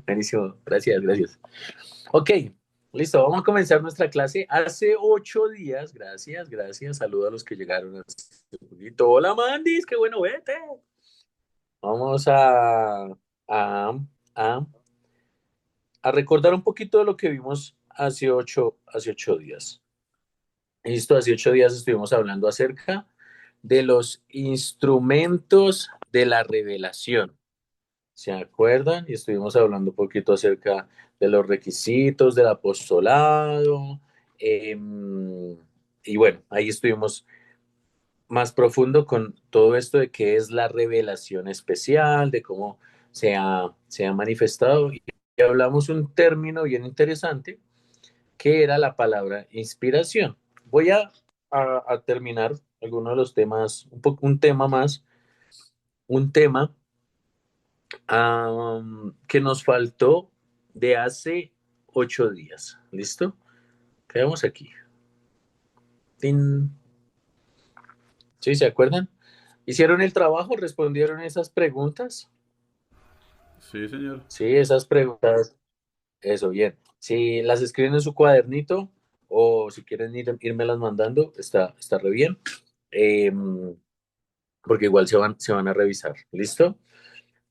Buenísimo, gracias, gracias. Ok, listo, vamos a comenzar nuestra clase. Hace 8 días, gracias, gracias. Saludos a los que llegaron hace poquito. Hola, Mandis, qué bueno vete. Vamos a, a, a recordar un poquito de lo que vimos hace ocho días. Listo, hace 8 días estuvimos hablando acerca de los instrumentos de la revelación. ¿Se acuerdan? Y estuvimos hablando un poquito acerca de los requisitos del apostolado. Y bueno, ahí estuvimos más profundo con todo esto de qué es la revelación especial, de cómo se ha manifestado. Y hablamos un término bien interesante, que era la palabra inspiración. Voy a terminar algunos de los temas, un tema más, un tema que nos faltó de hace 8 días. ¿Listo? Quedamos aquí. Tin. ¿Sí? ¿Se acuerdan? ¿Hicieron el trabajo? ¿Respondieron esas preguntas? Sí, señor. Sí, esas preguntas. Eso, bien. Si las escriben en su cuadernito o si quieren irme las mandando, está re bien. Porque igual se van a revisar. ¿Listo?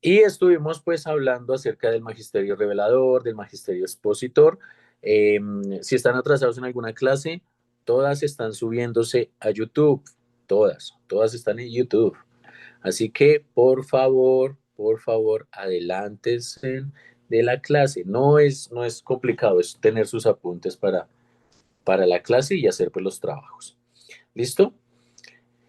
Y estuvimos pues hablando acerca del magisterio revelador, del magisterio expositor. Eh, si están atrasados en alguna clase, todas están subiéndose a YouTube. Todas están en YouTube. Así que por favor, adelántense de la clase. No es complicado, es tener sus apuntes para la clase y hacer pues los trabajos. ¿Listo?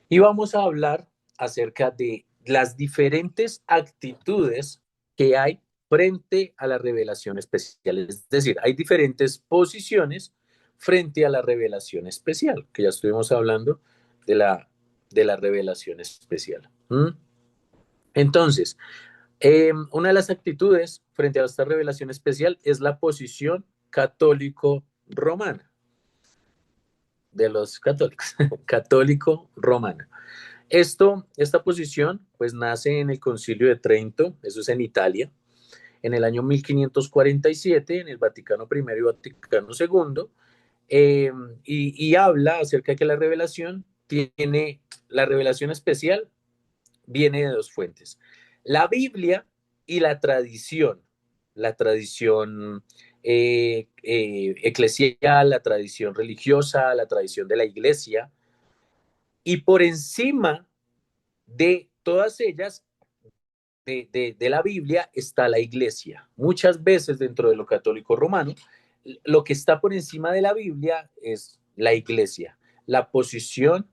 Y vamos a hablar acerca de las diferentes actitudes que hay frente a la revelación especial. Es decir, hay diferentes posiciones frente a la revelación especial, que ya estuvimos hablando de la revelación especial. ¿Mm? Entonces, una de las actitudes frente a esta revelación especial es la posición católico-romana, de los católicos, católico-romana. Esta posición pues nace en el Concilio de Trento, eso es en Italia, en el año 1547, en el Vaticano I y Vaticano II, eh, y habla acerca de que la revelación especial viene de dos fuentes, la Biblia y la tradición eclesial, la tradición religiosa, la tradición de la iglesia, y por encima de todas ellas de la Biblia está la iglesia. Muchas veces dentro de lo católico romano, lo que está por encima de la Biblia es la iglesia, la posición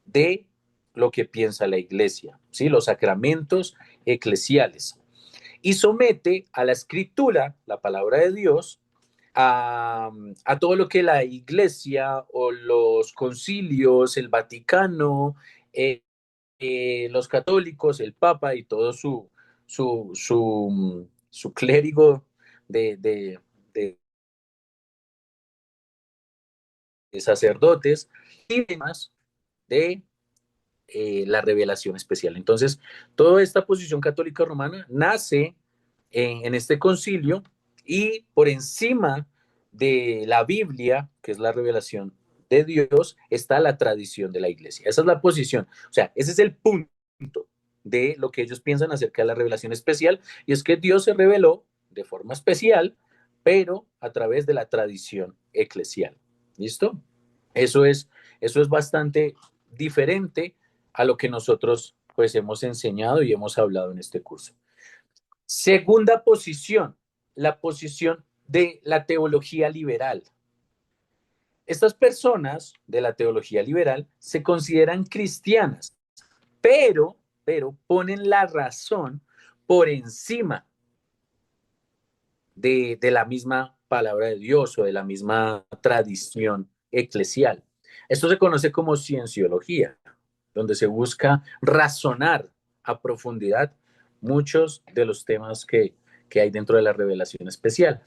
de lo que piensa la iglesia, ¿sí? Los sacramentos eclesiales. Y somete a la escritura, la palabra de Dios, a todo lo que la iglesia o los concilios, el Vaticano, eh, los católicos, el Papa y todo su clérigo de, de, de, sacerdotes y demás de la revelación especial. Entonces, toda esta posición católica romana nace en este concilio y por encima de la Biblia, que es la revelación de Dios, está la tradición de la iglesia. Esa es la posición. O sea, ese es el punto de lo que ellos piensan acerca de la revelación especial, y es que Dios se reveló de forma especial, pero a través de la tradición eclesial. ¿Listo? Eso es, eso es bastante diferente a lo que nosotros pues hemos enseñado y hemos hablado en este curso. Segunda posición, la posición de la teología liberal. Estas personas de la teología liberal se consideran cristianas, pero ponen la razón por encima de la misma palabra de Dios o de la misma tradición eclesial. Esto se conoce como cienciología, donde se busca razonar a profundidad muchos de los temas que hay dentro de la revelación especial.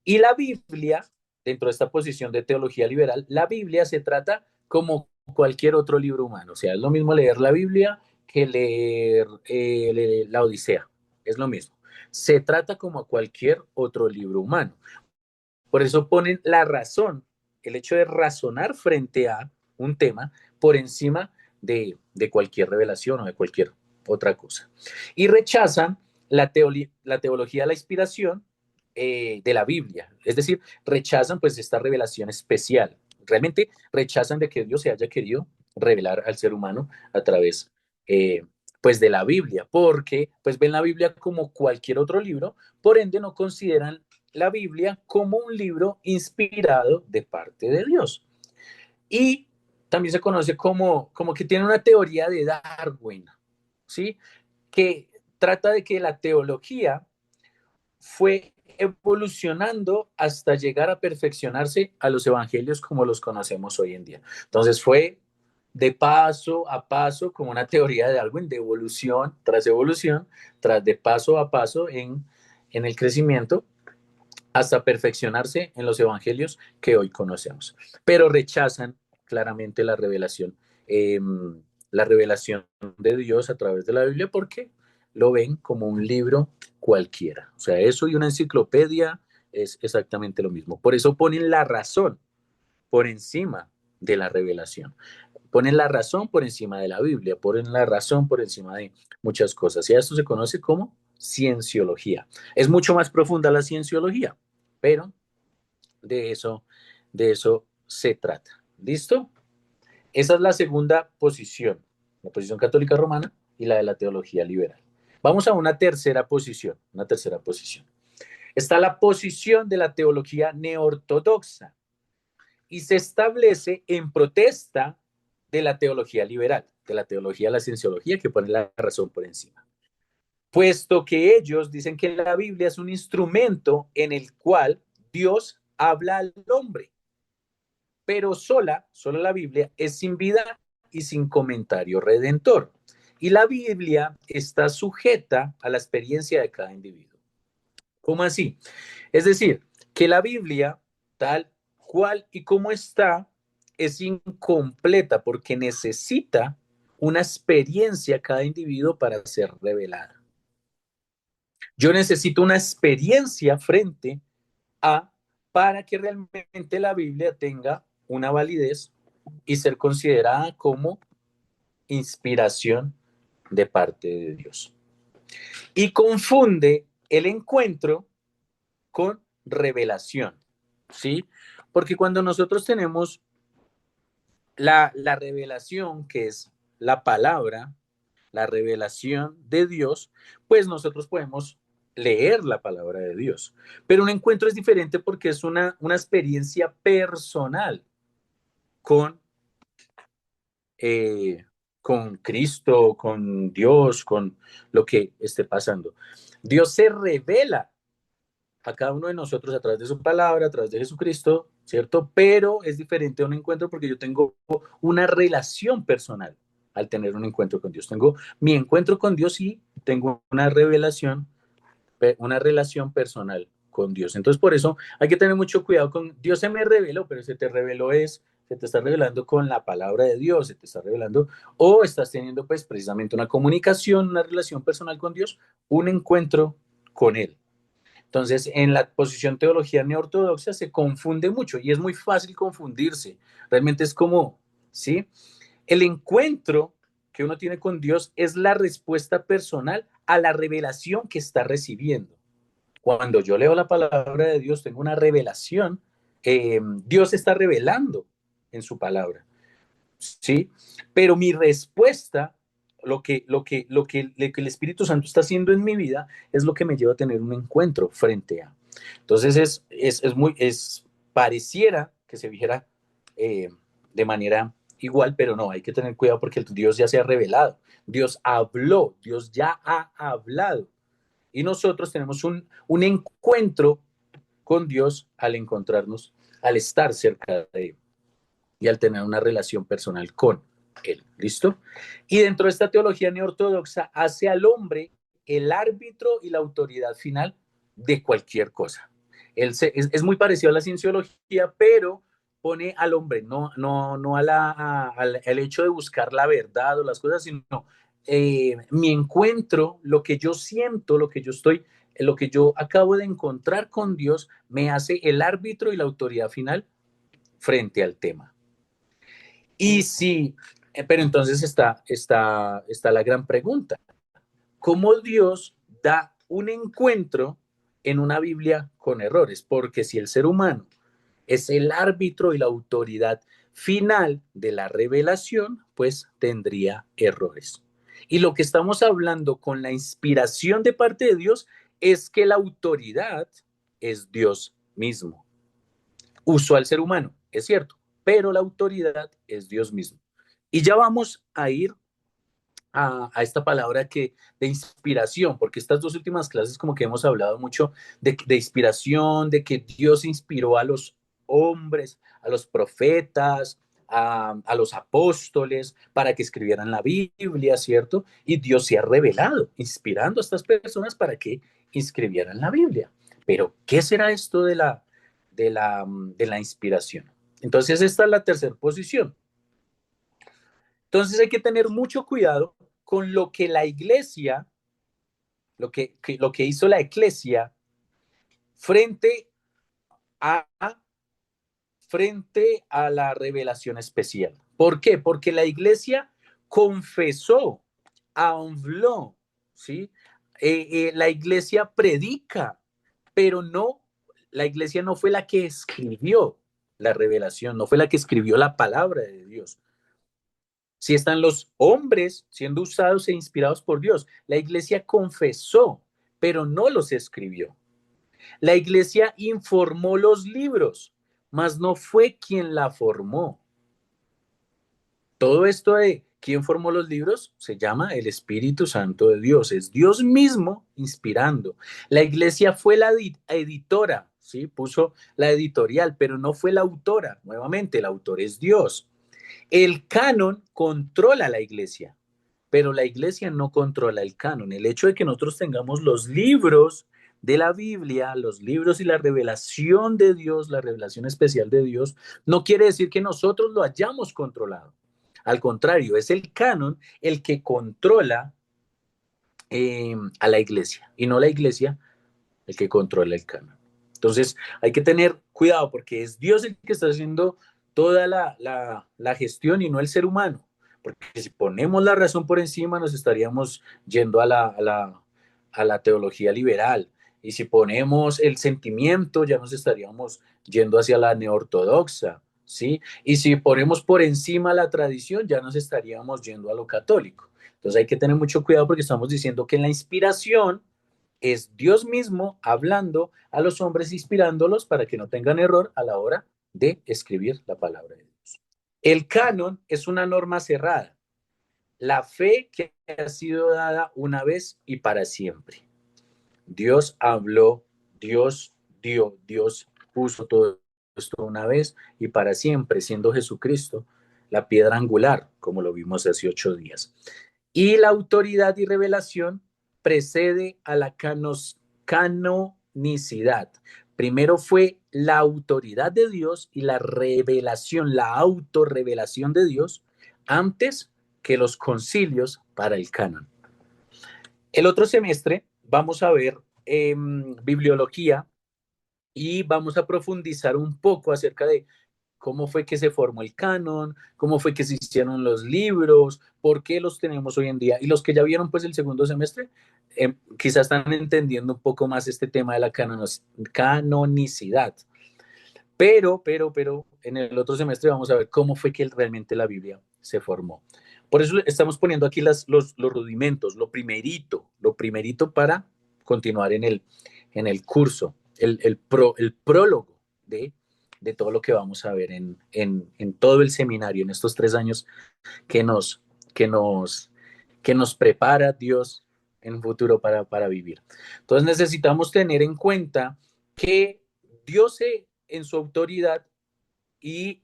Y la Biblia, dentro de esta posición de teología liberal, la Biblia se trata como cualquier otro libro humano. O sea, es lo mismo leer la Biblia que leer la Odisea. Es lo mismo. Se trata como a cualquier otro libro humano. Por eso ponen la razón, el hecho de razonar frente a un tema por encima de cualquier revelación o de cualquier otra cosa. Y rechazan la teología de la inspiración de la Biblia. Es decir, rechazan pues esta revelación especial. Realmente rechazan de que Dios se haya querido revelar al ser humano a través pues de la Biblia, porque pues ven la Biblia como cualquier otro libro, por ende no consideran la Biblia como un libro inspirado de parte de Dios. Y también se conoce como que tiene una teoría de Darwin, ¿sí? Que trata de que la teología fue evolucionando hasta llegar a perfeccionarse a los evangelios como los conocemos hoy en día. Entonces fue de paso a paso, como una teoría de Darwin, de evolución, tras de paso a paso en el crecimiento, hasta perfeccionarse en los evangelios que hoy conocemos. Pero rechazan claramente la revelación de Dios a través de la Biblia porque lo ven como un libro cualquiera. O sea, eso y una enciclopedia es exactamente lo mismo. Por eso ponen la razón por encima de la revelación. Ponen la razón por encima de la Biblia, ponen la razón por encima de muchas cosas. Y a esto se conoce como cienciología. Es mucho más profunda la cienciología, pero de eso, de eso se trata. ¿Listo? Esa es la segunda posición, la posición católica romana y la de la teología liberal. Vamos a una tercera posición. Está la posición de la teología neortodoxa y se establece en protesta de la teología liberal, de la teología de la cienciología que pone la razón por encima. Puesto que ellos dicen que la Biblia es un instrumento en el cual Dios habla al hombre, pero sola la Biblia es sin vida y sin comentario redentor. Y la Biblia está sujeta a la experiencia de cada individuo. ¿Cómo así? Es decir, que la Biblia, tal cual y como está, es incompleta porque necesita una experiencia cada individuo para ser revelada. Yo necesito una experiencia frente a para que realmente la Biblia tenga una validez y ser considerada como inspiración de parte de Dios. Y confunde el encuentro con revelación, ¿sí? Porque cuando nosotros tenemos la revelación, que es la palabra, la revelación de Dios, pues nosotros podemos leer la palabra de Dios. Pero un encuentro es diferente porque es una experiencia personal con, eh, con Cristo, con Dios, con lo que esté pasando. Dios se revela a cada uno de nosotros a través de su palabra, a través de Jesucristo, ¿cierto? Pero es diferente a un encuentro porque yo tengo una relación personal al tener un encuentro con Dios. Tengo mi encuentro con Dios y tengo una relación personal con Dios. Entonces, por eso hay que tener mucho cuidado con Dios se me reveló, pero se te reveló se te está revelando con la palabra de Dios, se te está revelando, o estás teniendo pues precisamente una comunicación, una relación personal con Dios, un encuentro con Él. Entonces, en la posición teología neortodoxa se confunde mucho y es muy fácil confundirse. Realmente es como, ¿sí? El encuentro que uno tiene con Dios es la respuesta personal a la revelación que está recibiendo. Cuando yo leo la palabra de Dios, tengo una revelación. Dios está revelando en su palabra, ¿sí? Pero mi respuesta, lo que el Espíritu Santo está haciendo en mi vida, es lo que me lleva a tener un encuentro frente a. Entonces pareciera que se viera eh, de manera igual, pero no, hay que tener cuidado porque Dios ya se ha revelado, Dios habló, Dios ya ha hablado. Y nosotros tenemos un encuentro con Dios al encontrarnos, al estar cerca de Él y al tener una relación personal con Él. ¿Listo? Y dentro de esta teología neortodoxa hace al hombre el árbitro y la autoridad final de cualquier cosa. Es muy parecido a la cienciología, pero pone al hombre, no al hecho de buscar la verdad o las cosas, sino mi encuentro, lo que yo siento, lo que yo acabo de encontrar con Dios, me hace el árbitro y la autoridad final frente al tema. Y sí, pero entonces está la gran pregunta. ¿Cómo Dios da un encuentro en una Biblia con errores? Porque si el ser humano es el árbitro y la autoridad final de la revelación, pues tendría errores. Y lo que estamos hablando con la inspiración de parte de Dios es que la autoridad es Dios mismo. Usó al ser humano, es cierto, pero la autoridad es Dios mismo. Y ya vamos a ir a esta palabra de inspiración, porque estas dos últimas clases como que hemos hablado mucho de inspiración, de que Dios inspiró a los hombres, a los profetas, a los apóstoles para que escribieran la Biblia, ¿cierto? Y Dios se ha revelado, inspirando a estas personas para que escribieran la Biblia. Pero, ¿qué será esto de la inspiración? Entonces, esta es la tercera posición. Entonces hay que tener mucho cuidado con lo que la iglesia, lo que hizo la iglesia frente a, frente a la revelación especial. ¿Por qué? Porque la iglesia confesó, habló, ¿sí? La iglesia predica, pero no, la iglesia no fue la que escribió la revelación, no fue la que escribió la palabra de Dios. Si están los hombres siendo usados e inspirados por Dios. La iglesia confesó, pero no los escribió. La iglesia informó los libros, mas no fue quien la formó. Todo esto de quién formó los libros se llama el Espíritu Santo de Dios. Es Dios mismo inspirando. La iglesia fue la editora, ¿sí? Puso la editorial, pero no fue la autora. Nuevamente, el autor es Dios. El canon controla la iglesia, pero la iglesia no controla el canon. El hecho de que nosotros tengamos los libros de la Biblia, los libros y la revelación de Dios, la revelación especial de Dios, no quiere decir que nosotros lo hayamos controlado. Al contrario, es el canon el que controla a la iglesia y no la iglesia el que controla el canon. Entonces hay que tener cuidado porque es Dios el que está haciendo toda la gestión y no el ser humano. Porque si ponemos la razón por encima nos estaríamos yendo a la teología liberal. Y si ponemos el sentimiento ya nos estaríamos yendo hacia la neortodoxa, ¿sí? Y si ponemos por encima la tradición ya nos estaríamos yendo a lo católico. Entonces hay que tener mucho cuidado porque estamos diciendo que en la inspiración es Dios mismo hablando a los hombres, inspirándolos para que no tengan error a la hora de escribir la palabra de Dios. El canon es una norma cerrada, la fe que ha sido dada una vez y para siempre. Dios habló, Dios dio, Dios puso todo esto una vez y para siempre, siendo Jesucristo la piedra angular, como lo vimos hace 8 días. Y la autoridad y revelación precede a la canonicidad. Primero fue la autoridad de Dios y la revelación, la autorrevelación de Dios, antes que los concilios para el canon. El otro semestre vamos a ver bibliología y vamos a profundizar un poco acerca de cómo fue que se formó el canon, cómo fue que se hicieron los libros, por qué los tenemos hoy en día. Y los que ya vieron pues el segundo semestre, quizás están entendiendo un poco más este tema de la canonicidad. Pero, en el otro semestre vamos a ver cómo fue que realmente la Biblia se formó. Por eso estamos poniendo aquí los rudimentos, lo primerito para continuar en el curso, el prólogo de todo lo que vamos a ver en todo el seminario, en estos 3 años que nos, que nos, que nos prepara Dios en un futuro para vivir. Entonces necesitamos tener en cuenta que Dios en su autoridad y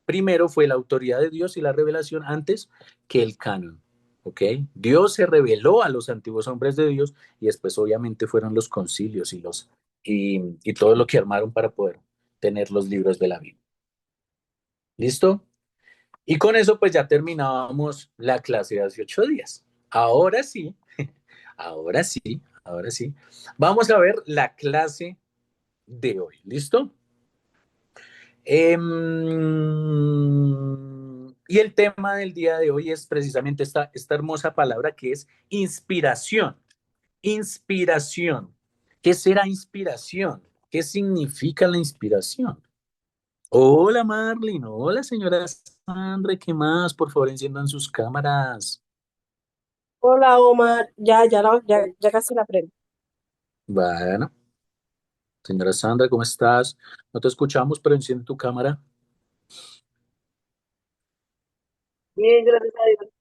primero fue la autoridad de Dios y la revelación antes que el canon. ¿Ok? Dios se reveló a los antiguos hombres de Dios y después obviamente fueron los concilios y todo lo que armaron para poder tener los libros de la Biblia. ¿Listo? Y con eso pues ya terminábamos la clase de hace 8 días. Ahora sí, ahora sí, ahora sí. Vamos a ver la clase de hoy. ¿Listo? Y el tema del día de hoy es precisamente esta hermosa palabra que es inspiración. Inspiración. ¿Qué será inspiración? ¿Qué significa la inspiración? Hola Marlene, hola señora Sandra, ¿qué más? Por favor, enciendan sus cámaras. Hola Omar, ya casi la aprendo. Bueno, señora Sandra, ¿cómo estás? No te escuchamos, pero enciende tu cámara. Bien, gracias a Dios.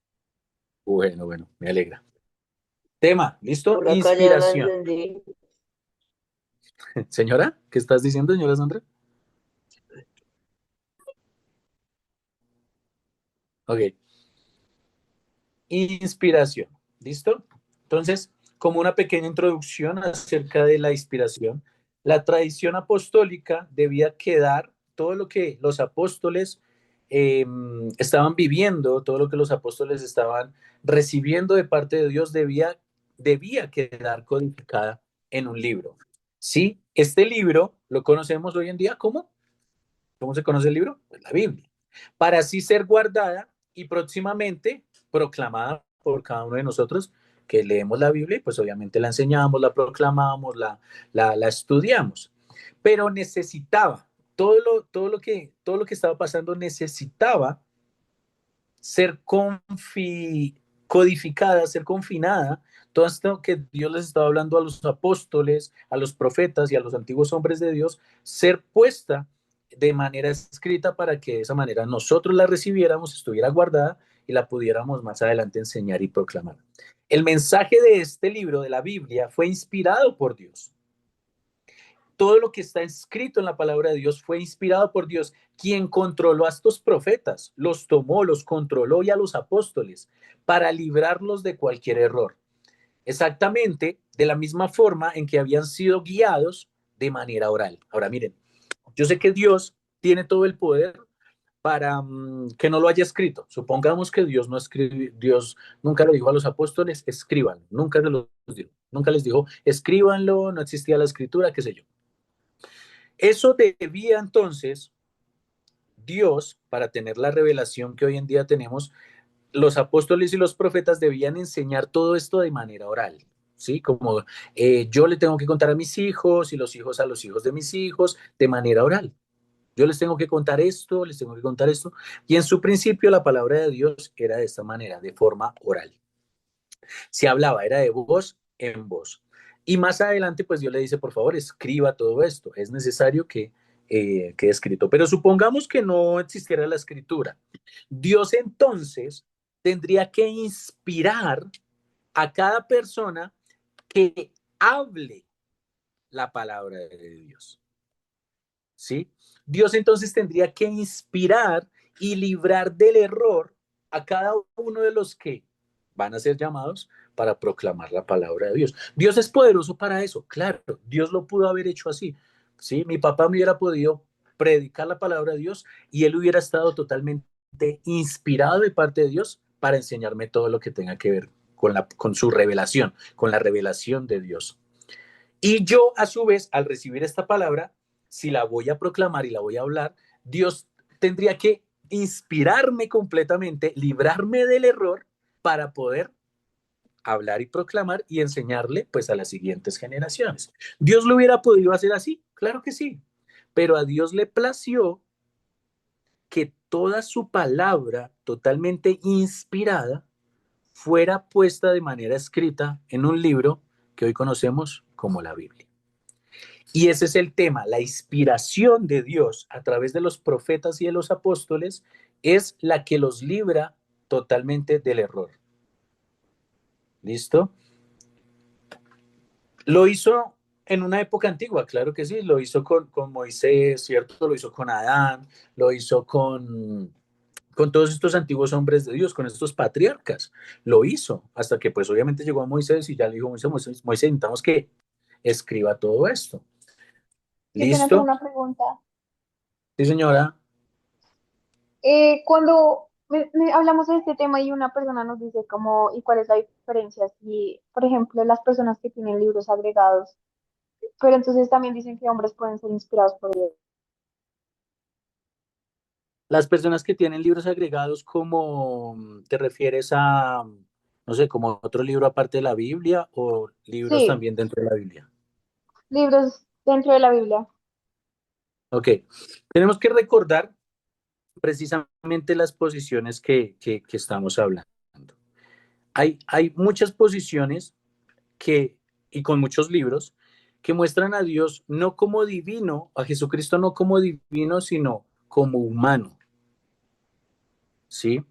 Bueno, bueno, me alegra. Tema, ¿listo? Por acá ya la Inspiración. entendí. Señora, ¿qué estás diciendo, señora Sandra? Ok, inspiración, ¿listo? Entonces, como una pequeña introducción acerca de la inspiración, la tradición apostólica debía quedar todo lo que los apóstoles estaban viviendo, todo lo que los apóstoles estaban recibiendo de parte de Dios debía quedar codificada en un libro. Sí, este libro lo conocemos hoy en día como, ¿cómo se conoce el libro? Pues la Biblia. Para así ser guardada y próximamente proclamada por cada uno de nosotros que leemos la Biblia y pues obviamente la enseñamos, la proclamamos, la estudiamos. Pero necesitaba, todo lo que estaba pasando necesitaba ser codificada, ser confinada, todo esto que Dios les estaba hablando a los apóstoles, a los profetas y a los antiguos hombres de Dios, ser puesta de manera escrita para que de esa manera nosotros la recibiéramos, estuviera guardada y la pudiéramos más adelante enseñar y proclamar. El mensaje de este libro, de la Biblia, fue inspirado por Dios. Todo lo que está escrito en la palabra de Dios fue inspirado por Dios, quien controló a estos profetas, los tomó, los controló y a los apóstoles para librarlos de cualquier error. Exactamente de la misma forma en que habían sido guiados de manera oral. Ahora miren, yo sé que Dios tiene todo el poder para que no lo haya escrito. Supongamos que Dios no escribió, Dios nunca le dijo a los apóstoles, escriban, nunca se los dijo, nunca les dijo, escríbanlo, no existía la escritura, qué sé yo. Eso debía entonces Dios, para tener la revelación que hoy en día tenemos, los apóstoles y los profetas debían enseñar todo esto de manera oral. ¿Sí? Como yo le tengo que contar a mis hijos y los hijos a los hijos de mis hijos de manera oral. Yo les tengo que contar esto, les tengo que contar esto. Y en su principio la palabra de Dios era de esta manera, de forma oral. Se hablaba, era de voz en voz. Y más adelante, pues Dios le dice, por favor, escriba todo esto. Es necesario que quede escrito. Pero supongamos que no existiera la escritura. Dios entonces tendría que inspirar a cada persona que hable la palabra de Dios. ¿Sí? Dios entonces tendría que inspirar y librar del error a cada uno de los que van a ser llamados para proclamar la palabra de Dios. Dios es poderoso para eso, claro, Dios lo pudo haber hecho así. ¿Sí? Mi papá me hubiera podido predicar la palabra de Dios y él hubiera estado totalmente inspirado de parte de Dios para enseñarme todo lo que tenga que ver con su revelación, con la revelación de Dios. Y yo, a su vez, al recibir esta palabra, si la voy a proclamar y la voy a hablar, Dios tendría que inspirarme completamente, librarme del error para poder hablar y proclamar y enseñarle pues a las siguientes generaciones. ¿Dios lo hubiera podido hacer así? Claro que sí, pero a Dios le plació que toda su palabra totalmente inspirada fuera puesta de manera escrita en un libro que hoy conocemos como la Biblia. Y ese es el tema, la inspiración de Dios a través de los profetas y de los apóstoles es la que los libra totalmente del error. ¿Listo? Lo hizo en una época antigua, claro que sí, lo hizo con Moisés, ¿cierto? Lo hizo con Adán, lo hizo con todos estos antiguos hombres de Dios, con estos patriarcas. Lo hizo hasta que pues obviamente llegó a Moisés y ya le dijo Moisés, necesitamos que escriba todo esto. Qué pena, tengo ¿Listo? una pregunta. Sí, señora. Cuando hablamos de este tema y una persona nos dice como, ¿y cuál es la diferencia? Si, por ejemplo, las personas que tienen libros agregados, pero entonces también dicen que hombres pueden ser inspirados por Dios. Las personas que tienen libros agregados, como te refieres a, no sé, como otro libro aparte de la Biblia o libros Sí, también dentro de la Biblia. libros dentro de la Biblia. Ok, tenemos que recordar precisamente las posiciones que estamos hablando. Hay muchas posiciones que, y con muchos libros, que muestran a Dios no como divino, a Jesucristo no como divino, sino como humano, ¿sí?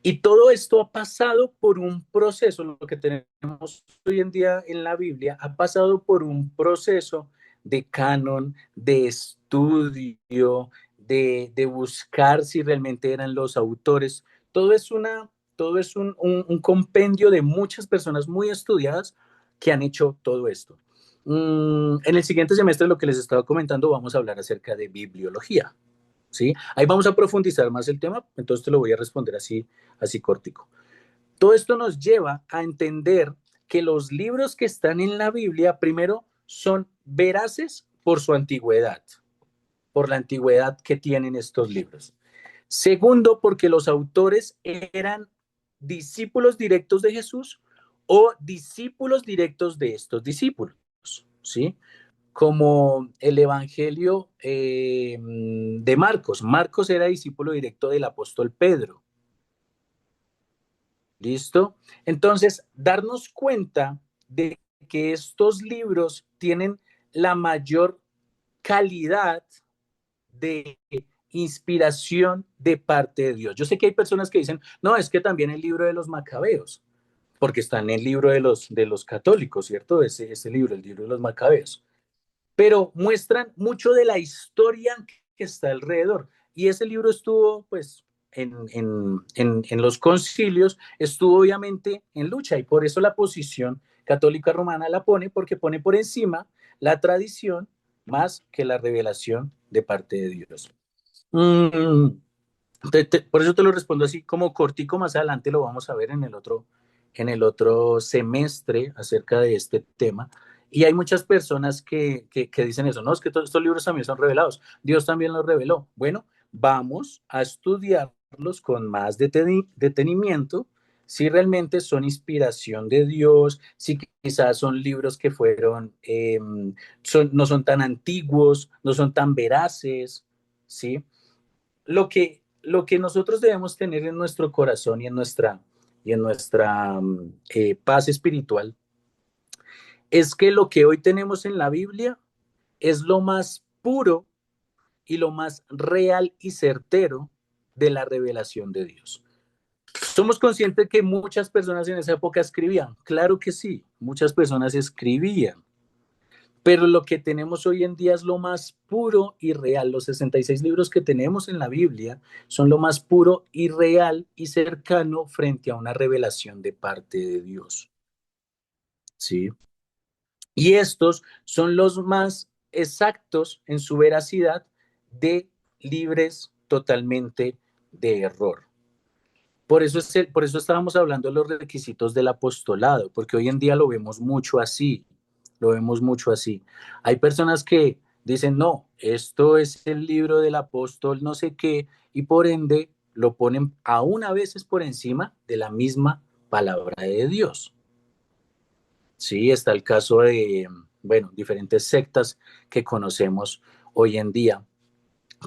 Y todo esto ha pasado por un proceso, lo que tenemos hoy en día en la Biblia, ha pasado por un proceso de canon, de estudio, de buscar si realmente eran los autores. Todo es, todo es un compendio de muchas personas muy estudiadas que han hecho todo esto. En el siguiente semestre, lo que les estaba comentando, vamos a hablar acerca de bibliología. ¿Sí? Ahí vamos a profundizar más el tema, entonces te lo voy a responder así cortico. Todo esto nos lleva a entender que los libros que están en la Biblia, primero, son veraces por su antigüedad, por la antigüedad que tienen estos libros. Segundo, porque los autores eran discípulos directos de Jesús o discípulos directos de estos discípulos, ¿sí? Como el Evangelio de Marcos. Marcos era discípulo directo del apóstol Pedro. ¿Listo? Entonces, darnos cuenta de que estos libros tienen la mayor calidad de inspiración de parte de Dios. Yo sé que hay personas que dicen, no, es que también el libro de los macabeos, porque está en el libro de los católicos, ¿cierto? Ese libro, el libro de los macabeos, pero muestran mucho de la historia que está alrededor. Y ese libro estuvo, pues, en los concilios, estuvo obviamente en lucha, y por eso la posición católica romana la pone, porque pone por encima la tradición más que la revelación de parte de Dios. Mm, por eso te lo respondo así como cortico, más adelante lo vamos a ver en el otro semestre acerca de este tema. Y hay muchas personas que dicen eso, no, es que todos estos libros también son revelados, Dios también los reveló. Bueno, vamos a estudiarlos con más detenimiento, si realmente son inspiración de Dios, si quizás son libros que fueron, no son tan antiguos, no son tan veraces, ¿sí? Lo que nosotros debemos tener en nuestro corazón y en nuestra paz espiritual es que lo que hoy tenemos en la Biblia es lo más puro y lo más real y certero de la revelación de Dios. Somos conscientes que muchas personas en esa época escribían, claro que sí, muchas personas escribían, pero lo que tenemos hoy en día es lo más puro y real. Los 66 libros que tenemos en la Biblia son lo más puro y real y cercano frente a una revelación de parte de Dios. ¿Sí? Y estos son los más exactos en su veracidad, de libres totalmente de error. Por eso estábamos hablando de los requisitos del apostolado, porque hoy en día lo vemos mucho así, lo vemos mucho así. Hay personas que dicen, no, esto es el libro del apóstol no sé qué, y por ende lo ponen aún a veces por encima de la misma palabra de Dios. Sí, está el caso de, bueno, diferentes sectas que conocemos hoy en día,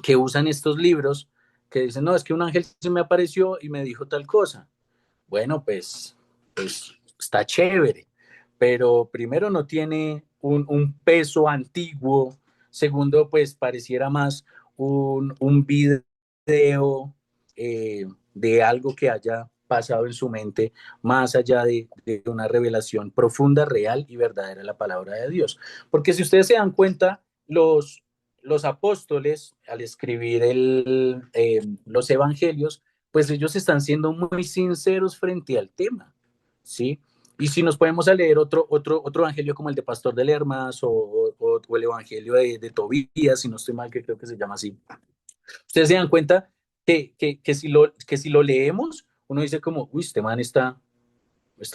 que usan estos libros, que dicen, no, es que un ángel se me apareció y me dijo tal cosa. Bueno, pues está chévere, pero primero no tiene un peso antiguo, segundo, pues pareciera más un video de algo que haya pasado en su mente, más allá de una revelación profunda, real y verdadera de la palabra de Dios. Porque si ustedes se dan cuenta, los apóstoles, al escribir los evangelios, pues ellos están siendo muy sinceros frente al tema, ¿sí? Y si nos podemos a leer otro evangelio como el de Pastor de Lermas el evangelio de Tobías, si no estoy mal, que creo que se llama así, ustedes se dan cuenta que si lo leemos, uno dice como, uy, este man está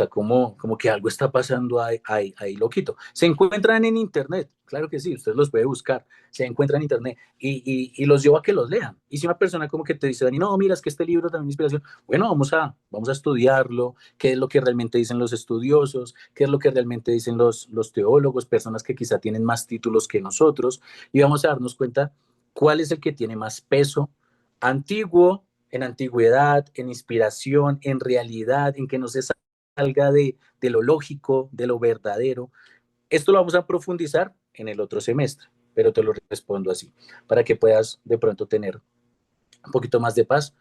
como que algo está pasando ahí loquito. Se encuentran en internet, claro que sí, usted los puede buscar, se encuentran en internet y los llevo a que los lean. Y si una persona como que te dice, Dani, no, mira, es que este libro también es inspiración, bueno, vamos a estudiarlo, qué es lo que realmente dicen los estudiosos, qué es lo que realmente dicen los teólogos, personas que quizá tienen más títulos que nosotros, y vamos a darnos cuenta cuál es el que tiene más peso antiguo, en antigüedad, en inspiración, en realidad, en que no se salga de lo lógico, de lo verdadero. Esto lo vamos a profundizar en el otro semestre, pero te lo respondo así, para que puedas de pronto tener un poquito más de paz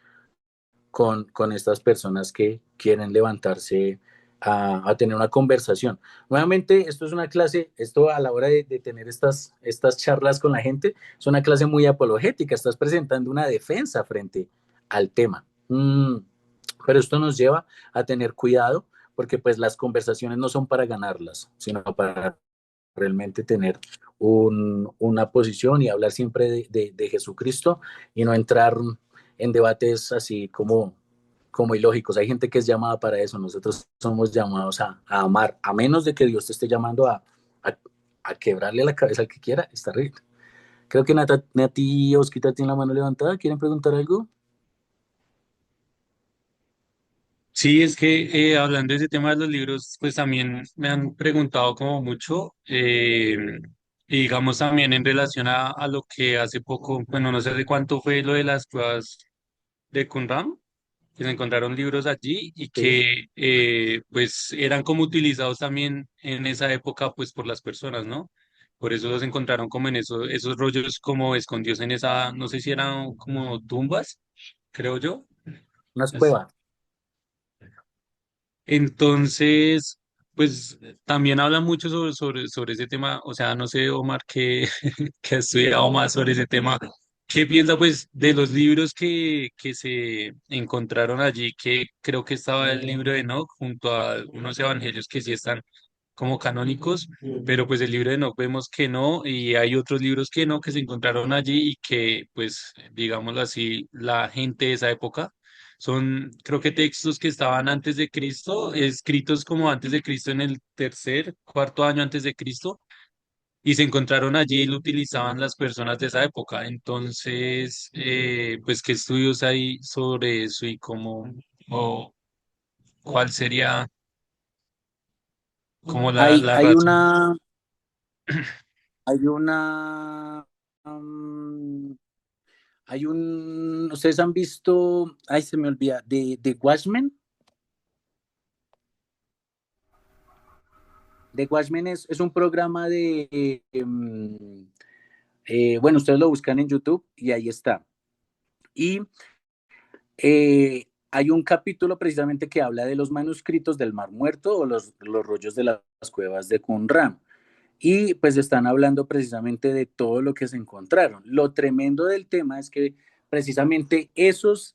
con estas personas que quieren levantarse a tener una conversación. Nuevamente, esto es una clase, esto a la hora de tener estas charlas con la gente, es una clase muy apologética, estás presentando una defensa frente al tema. Pero esto nos lleva a tener cuidado porque pues las conversaciones no son para ganarlas, sino para realmente tener una posición y hablar siempre de Jesucristo y no entrar en debates así como ilógicos. Hay gente que es llamada para eso, nosotros somos llamados a amar, a menos de que Dios te esté llamando a, a quebrarle la cabeza al que quiera, está bien. Creo que Nati y Osquita tienen la mano levantada, ¿quieren preguntar algo? Sí, es que hablando de ese tema de los libros, pues también me han preguntado como mucho, y digamos también en relación a lo que hace poco, bueno, no sé de cuánto fue lo de las pruebas de Qumran, que se encontraron libros allí y Sí, que pues eran como utilizados también en esa época pues por las personas, ¿no? Por eso los encontraron como en esos rollos como escondidos en esa, no sé si eran como tumbas, creo yo. unas cuevas. Entonces, pues también habla mucho sobre ese tema, o sea, no sé, Omar, que, que ha estudiado más sobre ese tema, ¿qué piensa pues de los libros que se encontraron allí? Que creo que estaba el libro de Enoch junto a unos evangelios que sí están como canónicos, pero pues el libro de Enoch vemos que no, y hay otros libros que no, que se encontraron allí y que pues, digámoslo así, la gente de esa época son, creo que textos que estaban antes de Cristo, escritos como antes de Cristo en el tercer, cuarto año antes de Cristo, y se encontraron allí y lo utilizaban las personas de esa época. Entonces, pues, ¿qué estudios hay sobre eso y cómo, o cuál sería como Hay, la hay razón? una, hay una, um, ustedes han visto, ay, se me olvida, de Watchmen. The Watchmen es un programa bueno, ustedes lo buscan en YouTube y ahí está. Y hay un capítulo precisamente que habla de los manuscritos del Mar Muerto o los rollos de las cuevas de Qumran. Y pues están hablando precisamente de todo lo que se encontraron. Lo tremendo del tema es que precisamente esos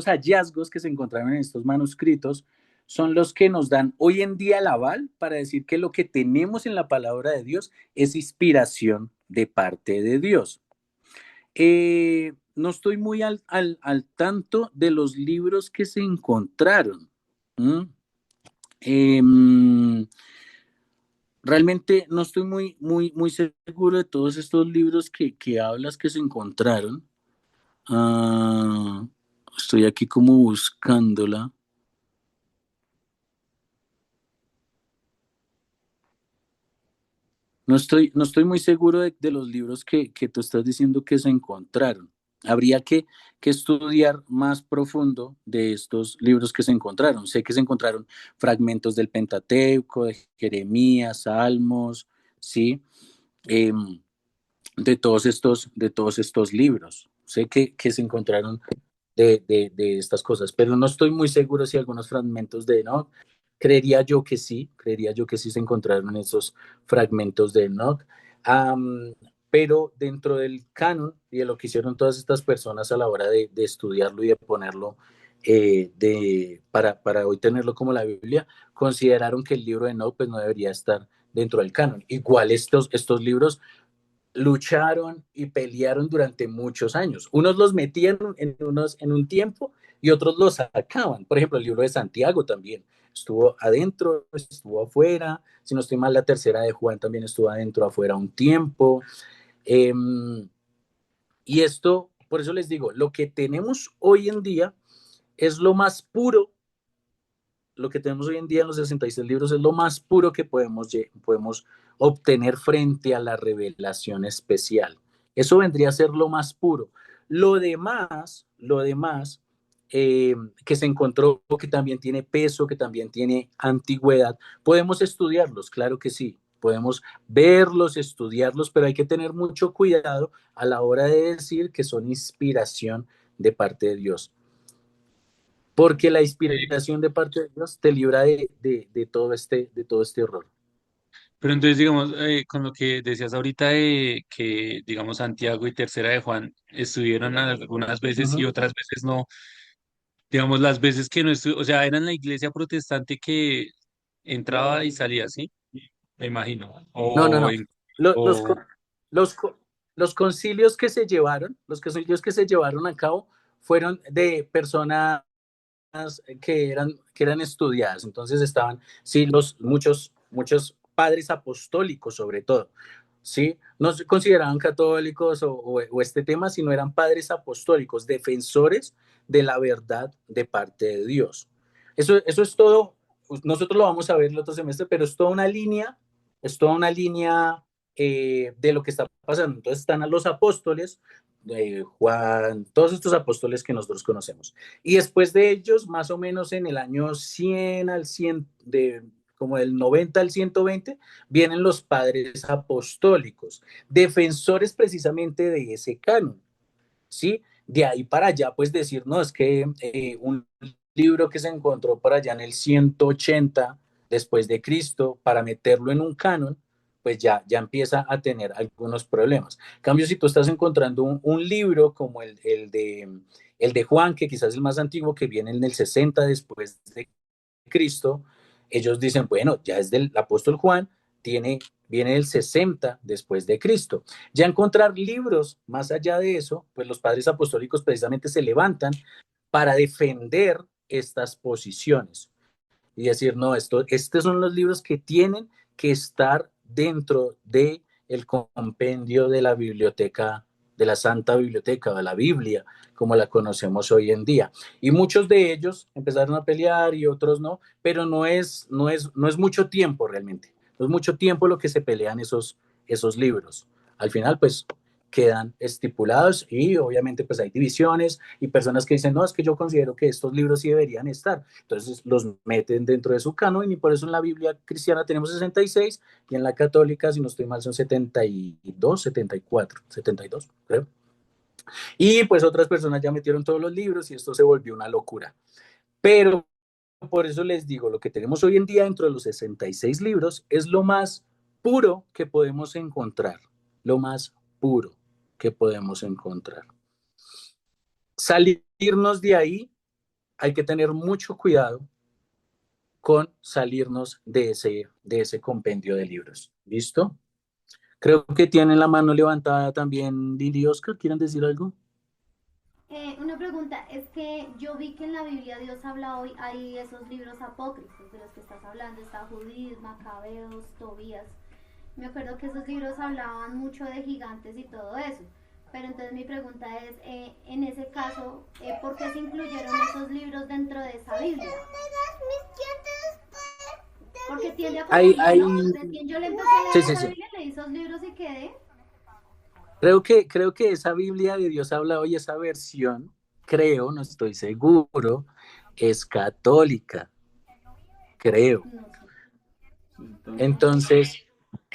hallazgos que se encontraron en estos manuscritos son los que nos dan hoy en día el aval para decir que lo que tenemos en la palabra de Dios es inspiración de parte de Dios. No estoy muy al tanto de los libros que se encontraron. ¿Mm? Em, Realmente no estoy muy seguro de todos estos libros que hablas que se encontraron. Ah, estoy aquí como buscándola. No estoy muy seguro de los libros que tú estás diciendo que se encontraron. Habría que estudiar más profundo de estos libros que se encontraron. Sé que se encontraron fragmentos del Pentateuco, de Jeremías, Salmos, ¿sí? Em, de todos estos libros. Sé que se encontraron de estas cosas, pero no estoy muy seguro si algunos fragmentos de Enoch, creería yo que sí se encontraron esos fragmentos de Enoch. Am, pero dentro del canon y de lo que hicieron todas estas personas a la hora de estudiarlo y de ponerlo, para hoy tenerlo como la Biblia, consideraron que el libro de Enoch pues, no debería estar dentro del canon. Igual estos libros lucharon y pelearon durante muchos años. Unos los metían en un tiempo y otros los sacaban. Por ejemplo, el libro de Santiago también estuvo adentro, estuvo afuera. Si no estoy mal, la tercera de Juan también estuvo adentro, afuera un tiempo. Eh, y esto, por eso les digo, lo que tenemos hoy en día es lo más puro. Lo que tenemos hoy en día en los 66 libros es lo más puro que podemos obtener frente a la revelación especial. Eso vendría a ser lo más puro. Lo demás que se encontró, que también tiene peso, que también tiene antigüedad, podemos estudiarlos, claro que sí. Podemos verlos, estudiarlos, pero hay que tener mucho cuidado a la hora de decir que son inspiración de parte de Dios, porque la inspiración de parte de Dios te libra de todo este horror. Pero entonces, digamos, con lo que decías ahorita de que, digamos, Santiago y Tercera de Juan estuvieron algunas veces y Ujú. otras veces no, digamos, las veces que no estuvieron, o sea, eran la iglesia protestante que entraba y salía, ¿sí? Me imagino. No, no, no. Lo- Los, O co- los, co- los concilios que se llevaron, los concilios que se llevaron a cabo fueron de personas que eran estudiadas. Entonces estaban, sí, muchos padres apostólicos sobre todo, ¿sí? No se consideraban católicos o este tema, sino eran padres apostólicos, defensores de la verdad de parte de Dios. Eso es todo. Nosotros lo vamos a ver el otro semestre, pero es toda una línea de lo que está pasando. Entonces están a los apóstoles, Juan, todos estos apóstoles que nosotros conocemos. Y después de ellos, más o menos en el año 100 al 100, como del 90 al 120, vienen los padres apostólicos, defensores precisamente de ese canon, ¿sí? De ahí para allá, pues decir, no, es que un libro que se encontró por allá en el 180 después de Cristo, para meterlo en un canon, pues ya empieza a tener algunos problemas. En cambio, si tú estás encontrando un libro como el de Juan, que quizás es el más antiguo, que viene en el 60 después de Cristo, ellos dicen, bueno, ya es del apóstol Juan, viene el 60 después de Cristo. Ya encontrar libros más allá de eso, pues los padres apostólicos precisamente se levantan para defender estas posiciones y decir, no, estos son los libros que tienen que estar dentro de el compendio de la biblioteca, de la Santa Biblioteca, de la Biblia, como la conocemos hoy en día. Y muchos de ellos empezaron a pelear y otros no, pero no es mucho tiempo realmente. No es mucho tiempo lo que se pelean esos libros. Al final, pues quedan estipulados y obviamente pues hay divisiones y personas que dicen, no, es que yo considero que estos libros sí deberían estar. Entonces los meten dentro de su canon y por eso en la Biblia cristiana tenemos 66 y en la católica, si no estoy mal, son 72, 74, 72, creo. Y pues otras personas ya metieron todos los libros y esto se volvió una locura. Pero por eso les digo, lo que tenemos hoy en día dentro de los 66 libros es lo más puro que podemos encontrar, lo más puro que podemos encontrar. Salirnos de ahí, hay que tener mucho cuidado con salirnos de ese compendio de libros. ¿Listo? Creo que tienen la mano levantada también Lili y Oscar. ¿Quieren decir algo? Una pregunta, es que yo vi que en la Biblia Dios habla hoy, hay esos libros apócrifos de los que estás hablando, está Judith, Macabeos, Tobías. Me acuerdo que esos libros hablaban mucho de gigantes y todo eso. Pero entonces mi pregunta es, en ese caso, ¿por qué se incluyeron esos libros dentro de esa Biblia? Porque tiende a Hay, confundir, ¿no? Recién yo le empecé a sí, leer sí, esa sí. Biblia, leí esos libros y quedé. Creo que esa Biblia de Dios habla hoy, esa versión, creo, no estoy seguro, es católica, creo. No sé. Entonces,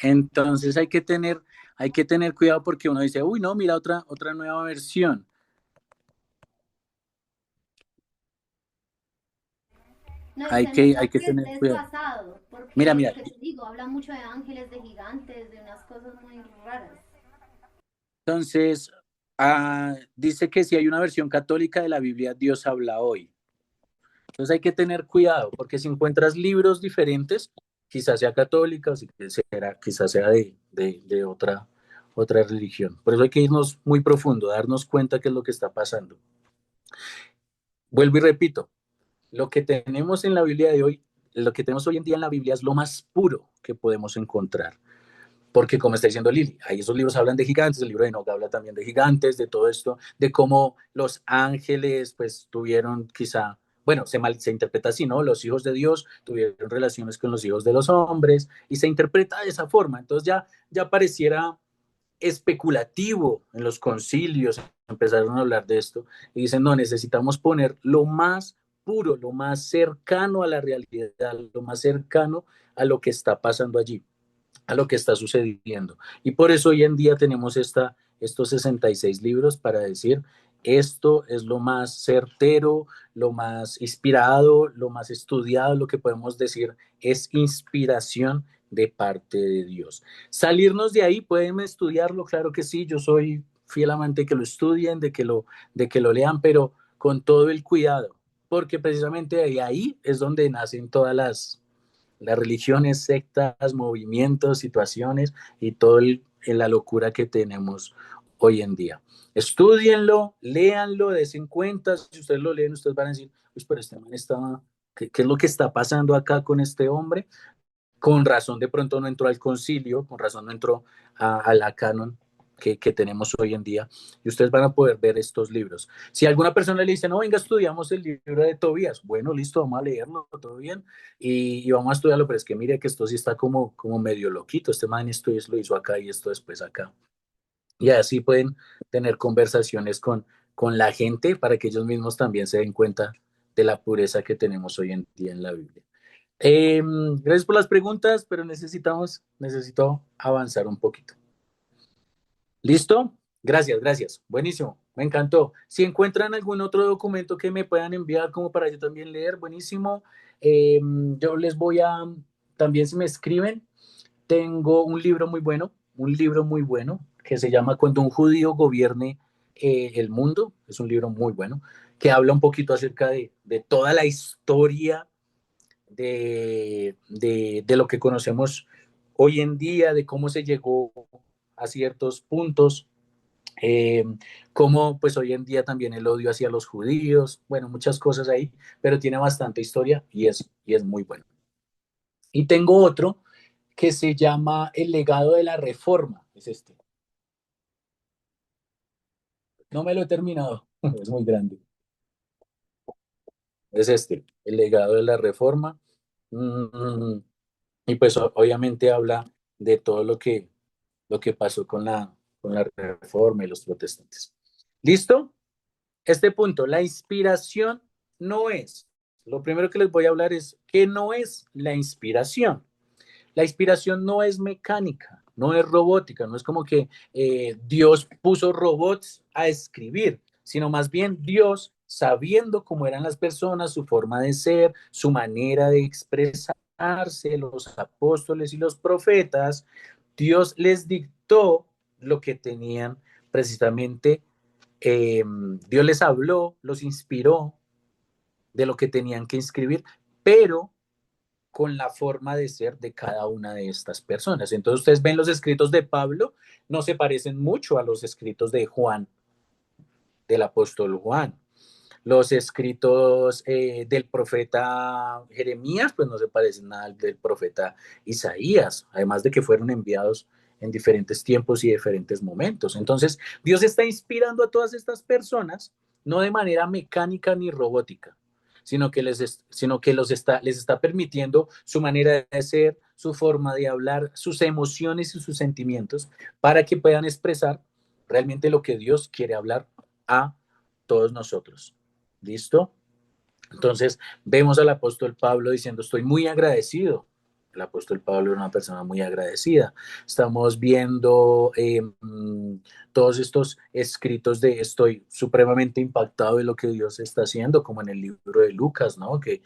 entonces hay que tener cuidado porque uno dice, uy, no, mira otra nueva versión. No, y se Hay nota que que es tener cuidado. desfasado, Mira, porque lo mira, que te digo, habla mucho de ángeles, de gigantes, de unas cosas muy raras. entonces, dice que si hay una versión católica de la Biblia, Dios habla hoy. Entonces hay que tener cuidado, porque si encuentras libros diferentes, quizás sea católica, quizás sea de otra religión. Por eso hay que irnos muy profundo, darnos cuenta qué es lo que está pasando. Vuelvo y repito, lo que tenemos en la Biblia de hoy, lo que tenemos hoy en día en la Biblia es lo más puro que podemos encontrar. Porque como está diciendo Lili, ahí esos libros hablan de gigantes, el libro de Enoch habla también de gigantes, de todo esto, de cómo los ángeles pues tuvieron quizá, bueno, se interpreta así, ¿no? Los hijos de Dios tuvieron relaciones con los hijos de los hombres y se interpreta de esa forma. Entonces ya pareciera especulativo en los concilios, empezaron a hablar de esto y dicen, no, necesitamos poner lo más puro, lo más cercano a la realidad, lo más cercano a lo que está pasando allí, a lo que está sucediendo. Y por eso hoy en día tenemos estos 66 libros para decir, esto es lo más certero, lo más inspirado, lo más estudiado, lo que podemos decir es inspiración de parte de Dios. Salirnos de ahí, pueden estudiarlo, claro que sí, yo soy fiel amante de que lo estudien, de que lo lean, pero con todo el cuidado, porque precisamente ahí es donde nacen todas las religiones, sectas, movimientos, situaciones y todo en la locura que tenemos hoy en día. Estudienlo, léanlo, desen cuenta. Si ustedes lo leen, ustedes van a decir, pues, pero este man estaba, ¿qué es lo que está pasando acá con este hombre? Con razón de pronto no entró al concilio, con razón no entró a la canon que tenemos hoy en día, y ustedes van a poder ver estos libros. Si alguna persona le dice, no, venga, estudiamos el libro de Tobías, bueno, listo, vamos a leerlo, todo bien, y vamos a estudiarlo, pero es que mire que esto sí está como medio loquito, este man esto lo hizo acá y esto después acá. Y así pueden tener conversaciones con la gente para que ellos mismos también se den cuenta de la pureza que tenemos hoy en día en la Biblia. Gracias por las preguntas, pero necesito avanzar un poquito. ¿Listo? Gracias, gracias. Buenísimo, me encantó. Si encuentran algún otro documento que me puedan enviar como para yo también leer, buenísimo. Yo les voy a, también si me escriben, tengo un libro muy bueno, que se llama Cuando un judío gobierne el mundo. Es un libro muy bueno, que habla un poquito acerca de toda la historia de lo que conocemos hoy en día, de cómo se llegó a ciertos puntos, eh, cómo pues hoy en día también el odio hacia los judíos, bueno, muchas cosas ahí, pero tiene bastante historia y es muy bueno. Y tengo otro que se llama El legado de la Reforma, es este. No me lo he terminado, es muy grande. Es este, El legado de la Reforma. Mm, y pues obviamente habla de todo lo que pasó con la Reforma y los protestantes. ¿Listo? Este punto, la inspiración no es, lo primero que les voy a hablar es que no es la inspiración. La inspiración no es mecánica, no es robótica, no es como que Dios puso robots a escribir, sino más bien Dios, sabiendo cómo eran las personas, su forma de ser, su manera de expresarse, los apóstoles y los profetas, Dios les dictó lo que tenían precisamente, Dios les habló, los inspiró de lo que tenían que escribir, pero con la forma de ser de cada una de estas personas. Entonces ustedes ven los escritos de Pablo, no se parecen mucho a los escritos de Juan, del apóstol Juan. Los escritos del profeta Jeremías, pues no se parecen nada al del profeta Isaías, además de que fueron enviados en diferentes tiempos y diferentes momentos. Entonces, Dios está inspirando a todas estas personas, no de manera mecánica ni robótica, sino que, les está permitiendo su manera de ser, su forma de hablar, sus emociones y sus sentimientos, para que puedan expresar realmente lo que Dios quiere hablar a todos nosotros. ¿Listo? Entonces, vemos al apóstol Pablo diciendo, estoy muy agradecido. El apóstol Pablo era una persona muy agradecida. Estamos viendo todos estos escritos de estoy supremamente impactado de lo que Dios está haciendo, como en el libro de Lucas, ¿no? Que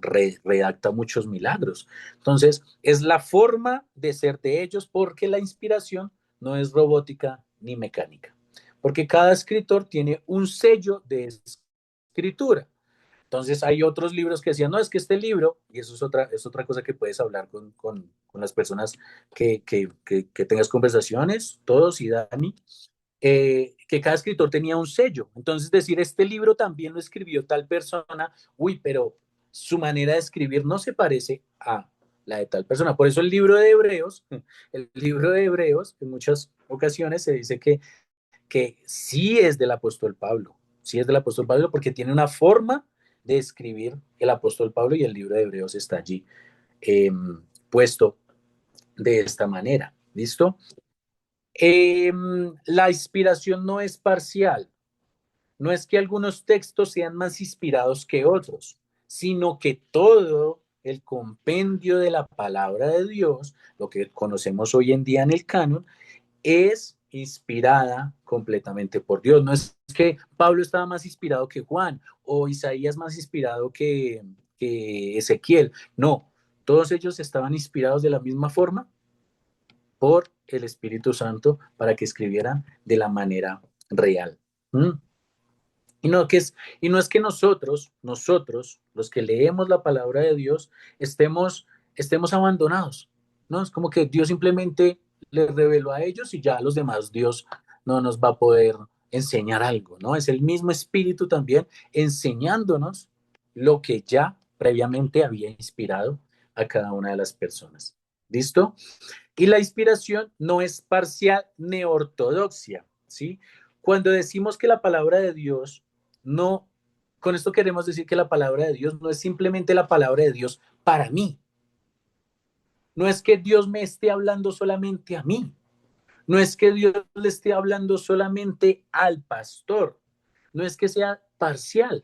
redacta muchos milagros. Entonces, es la forma de ser de ellos porque la inspiración no es robótica ni mecánica. Porque cada escritor tiene un sello de escritura. Entonces hay otros libros que decían, no, es que este libro, y eso es otra cosa que puedes hablar con con las personas que tengas conversaciones, todos y Dani, que cada escritor tenía un sello. Entonces decir, este libro también lo escribió tal persona, uy, pero su manera de escribir no se parece a la de tal persona. Por eso el libro de Hebreos, en muchas ocasiones se dice que sí es del apóstol Pablo, sí es del apóstol Pablo porque tiene una forma de escribir el apóstol Pablo y el libro de Hebreos está allí eh, puesto de esta manera. ¿Listo? La inspiración no es parcial, no es que algunos textos sean más inspirados que otros, sino que todo el compendio de la palabra de Dios, lo que conocemos hoy en día en el canon, es inspirada completamente por Dios. No es que Pablo estaba más inspirado que Juan o Isaías más inspirado que Ezequiel. No, todos ellos estaban inspirados de la misma forma por el Espíritu Santo para que escribieran de la manera real. ¿Mm? Y no es que nosotros, los que leemos la palabra de Dios, estemos abandonados, ¿no? Es como que Dios simplemente les reveló a ellos y ya a los demás Dios no nos va a poder enseñar algo, ¿no? Es el mismo Espíritu también enseñándonos lo que ya previamente había inspirado a cada una de las personas. ¿Listo? Y la inspiración no es parcial ni ortodoxia, ¿sí? Cuando decimos que la palabra de Dios no, con esto queremos decir que la palabra de Dios no es simplemente la palabra de Dios para mí. No es que Dios me esté hablando solamente a mí. No es que Dios le esté hablando solamente al pastor. No es que sea parcial.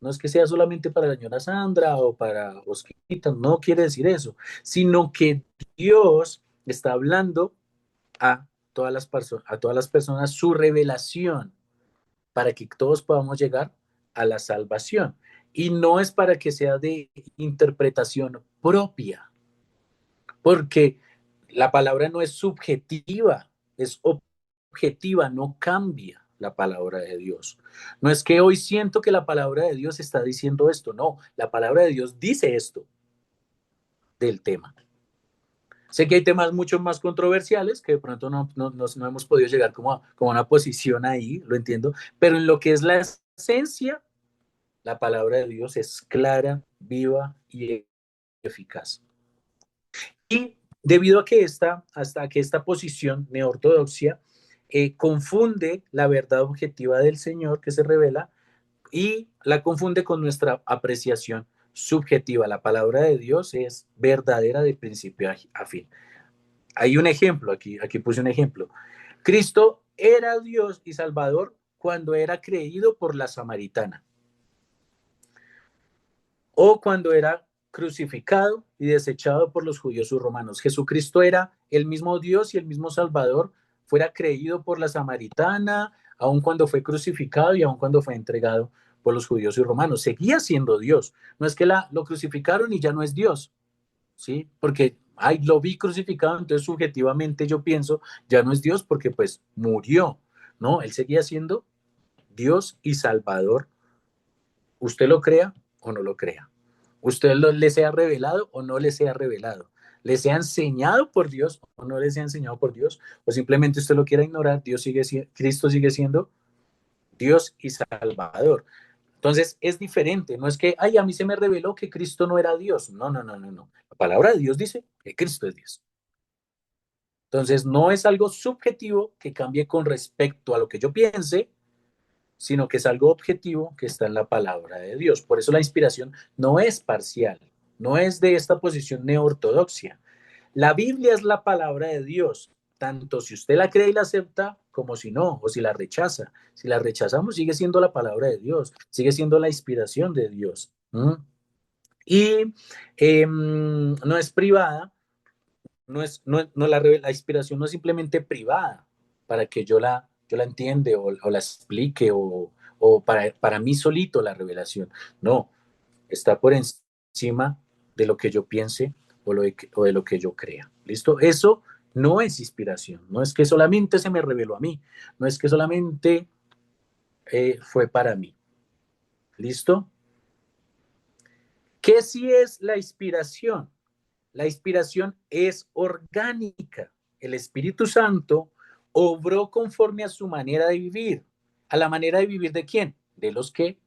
No es que sea solamente para la señora Sandra o para Osquita. No quiere decir eso. Sino que Dios está hablando a a todas las personas su revelación para que todos podamos llegar a la salvación. Y no es para que sea de interpretación propia, porque la palabra no es subjetiva, es objetiva, no cambia la palabra de Dios. No es que hoy siento que la palabra de Dios está diciendo esto, no, la palabra de Dios dice esto del tema. Sé que hay temas mucho más controversiales que de pronto no hemos podido llegar como a una posición ahí, lo entiendo, pero en lo que es la esencia, la palabra de Dios es clara, viva y eficaz. Y debido a que hasta que esta posición neortodoxia confunde la verdad objetiva del Señor que se revela y la confunde con nuestra apreciación subjetiva. La palabra de Dios es verdadera de principio a fin. Hay un ejemplo, aquí puse un ejemplo. Cristo era Dios y Salvador cuando era creído por la samaritana o cuando era crucificado y desechado por los judíos y romanos. Jesucristo era el mismo Dios y el mismo Salvador, fuera creído por la samaritana, aun cuando fue crucificado y aun cuando fue entregado por los judíos y romanos. Seguía siendo Dios. No es que lo crucificaron y ya no es Dios, ¿sí? Porque, lo vi crucificado, entonces subjetivamente yo pienso, ya no es Dios porque pues murió, ¿no? Él seguía siendo Dios y Salvador. ¿Usted lo crea o no lo crea? ¿Usted le sea revelado o no le sea revelado? ¿Le sea enseñado por Dios o no le sea enseñado por Dios? ¿O simplemente usted lo quiera ignorar? Cristo sigue siendo Dios y Salvador. Entonces es diferente, no es que, a mí se me reveló que Cristo no era Dios. No. La palabra de Dios dice que Cristo es Dios. Entonces no es algo subjetivo que cambie con respecto a lo que yo piense, sino que es algo objetivo que está en la palabra de Dios. Por eso la inspiración no es parcial, no es de esta posición neortodoxia. La Biblia es la palabra de Dios, tanto si usted la cree y la acepta, como si no, o si la rechaza. Si la rechazamos, sigue siendo la palabra de Dios, sigue siendo la inspiración de Dios. ¿Mm? Y no es privada, la inspiración no es simplemente privada para que yo la entiende o la explique o para mí solito la revelación. No, está por encima de lo que yo piense o de lo que yo crea. ¿Listo? Eso no es inspiración, no es que solamente se me reveló a mí, no es que solamente fue para mí. ¿Listo? ¿Qué sí es la inspiración? La inspiración es orgánica. El Espíritu Santo obró conforme a su manera de vivir. ¿A la manera de vivir de quién? De los que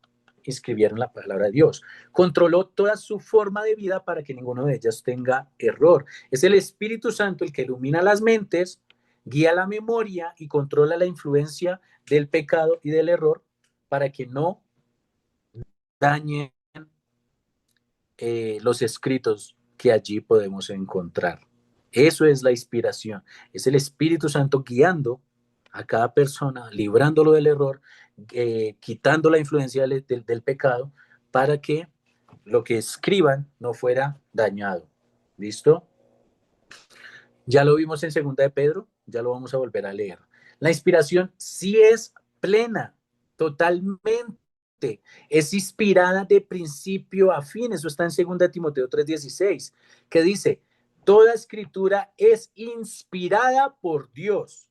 escribieron la palabra de Dios. Controló toda su forma de vida para que ninguno de ellas tenga error. Es el Espíritu Santo el que ilumina las mentes, guía la memoria y controla la influencia del pecado y del error para que no dañen los escritos que allí podemos encontrar. Eso es la inspiración. Es el Espíritu Santo guiando a cada persona, librándolo del error, quitando la influencia del pecado para que lo que escriban no fuera dañado. ¿Listo? Ya lo vimos en segunda de Pedro, ya lo vamos a volver a leer. La inspiración sí es plena, totalmente. Es inspirada de principio a fin. Eso está en 2 Timoteo 3:16, que dice, toda escritura es inspirada por Dios.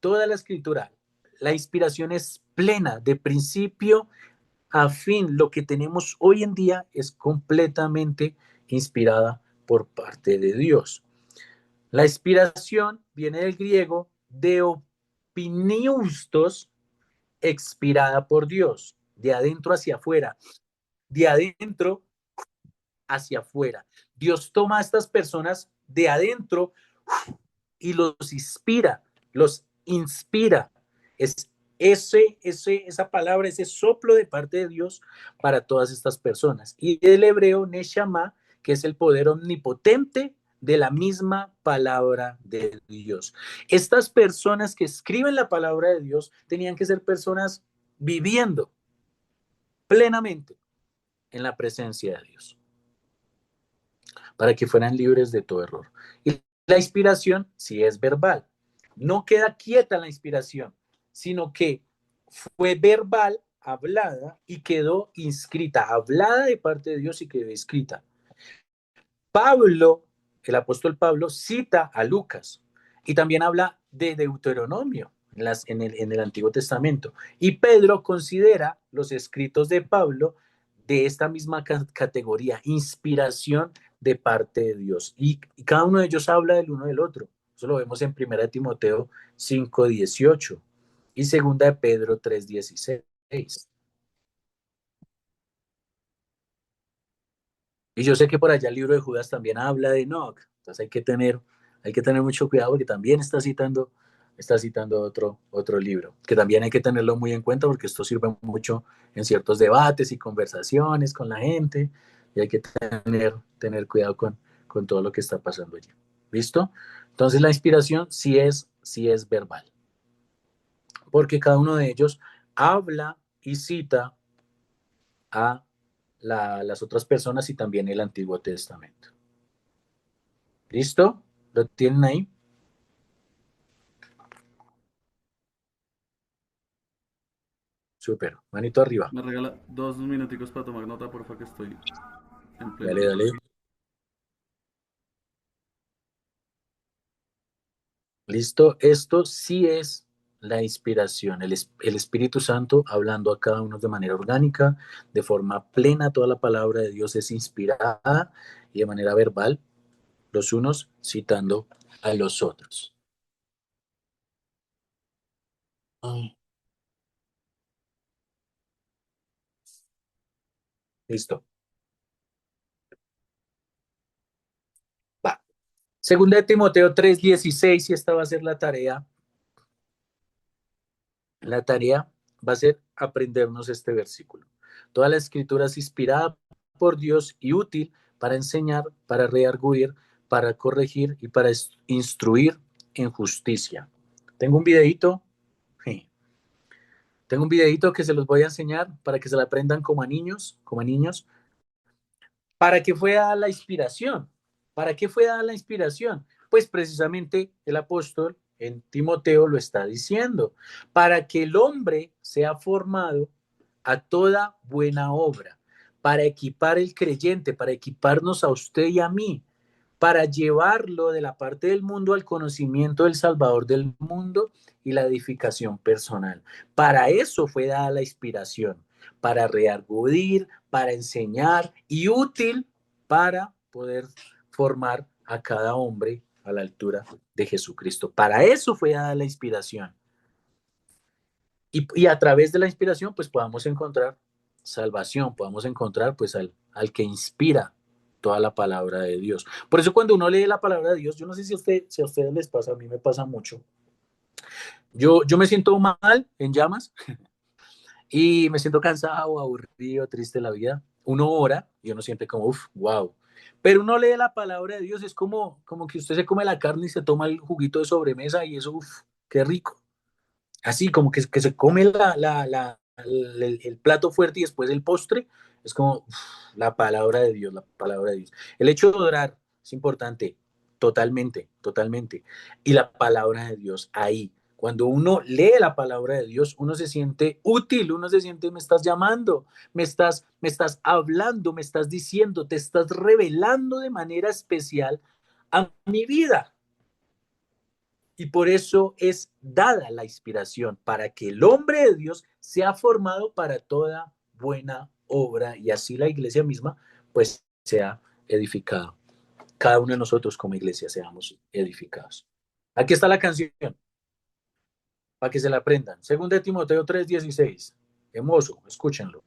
Toda la escritura. La inspiración es plena, de principio a fin. Lo que tenemos hoy en día es completamente inspirada por parte de Dios. La inspiración viene del griego de opiniustos, expirada por Dios, de adentro hacia afuera, de adentro hacia afuera. Dios toma a estas personas de adentro y los inspira, los inspira. Es esa palabra, ese soplo de parte de Dios para todas estas personas. Y el hebreo neshama, que es el poder omnipotente de la misma palabra de Dios. Estas personas que escriben la palabra de Dios tenían que ser personas viviendo plenamente en la presencia de Dios, para que fueran libres de todo error. Y la inspiración sí es verbal. No queda quieta la inspiración, sino que fue verbal, hablada y quedó inscrita, hablada de parte de Dios y quedó escrita. Pablo, el apóstol Pablo, cita a Lucas y también habla de Deuteronomio en el Antiguo Testamento. Y Pedro considera los escritos de Pablo de esta misma categoría, inspiración de parte de Dios. Y cada uno de ellos habla del uno del otro. Eso lo vemos en 1 Timoteo 5:18 y 2 de Pedro 3:16. Y yo sé que por allá el libro de Judas también habla de Enoch. Entonces hay que tener mucho cuidado porque también está citando otro libro, que también hay que tenerlo muy en cuenta porque esto sirve mucho en ciertos debates y conversaciones con la gente y hay que tener cuidado con todo lo que está pasando allí. ¿Listo? Entonces la inspiración sí es verbal, porque cada uno de ellos habla y cita a las otras personas y también el Antiguo Testamento. ¿Listo? ¿Lo tienen ahí? Súper. Manito arriba. Me regala 2 minuticos para tomar nota, porfa, que estoy en pleno. Dale, dale. ¿Listo? Esto sí es la inspiración, el Espíritu Santo hablando a cada uno de manera orgánica, de forma plena. Toda la palabra de Dios es inspirada y de manera verbal, los unos citando a los otros. Listo. Va. Segunda de Timoteo 3:16, y esta va a ser la tarea. La tarea va a ser aprendernos este versículo. Toda la escritura es inspirada por Dios y útil para enseñar, para redarguir, para corregir y para instruir en justicia. Tengo un videito. Sí. Tengo un videito que se los voy a enseñar para que se la aprendan como a niños. ¿Para qué fue dada la inspiración? ¿Para qué fue dada la inspiración? Pues precisamente el apóstol en Timoteo lo está diciendo, para que el hombre sea formado a toda buena obra, para equipar el creyente, para equiparnos a usted y a mí, para llevarlo de la parte del mundo al conocimiento del Salvador del mundo y la edificación personal. Para eso fue dada la inspiración, para redarguir, para enseñar y útil para poder formar a cada hombre a la altura de Jesucristo. Para eso fue dada la inspiración. Y a través de la inspiración, pues podamos encontrar salvación, podamos encontrar pues al que inspira toda la palabra de Dios. Por eso cuando uno lee la palabra de Dios, yo no sé si a ustedes les pasa, a mí me pasa mucho. Yo me siento mal, en llamas, y me siento cansado, aburrido, triste de la vida. Uno ora y uno siente como, uff, wow. Pero uno lee la palabra de Dios, es como que usted se come la carne y se toma el juguito de sobremesa y eso, uff, qué rico. Así como que se come el plato fuerte y después el postre, es como uf, la palabra de Dios, la palabra de Dios. El hecho de orar es importante, totalmente, totalmente. Y la palabra de Dios ahí. Cuando uno lee la palabra de Dios, uno se siente útil, uno se siente, me estás llamando, me estás hablando, me estás diciendo, te estás revelando de manera especial a mi vida. Y por eso es dada la inspiración para que el hombre de Dios sea formado para toda buena obra y así la iglesia misma pues sea edificada. Cada uno de nosotros como iglesia seamos edificados. Aquí está la canción para que se la aprendan. 2 Timoteo 3:16. Hermoso, escúchenlo.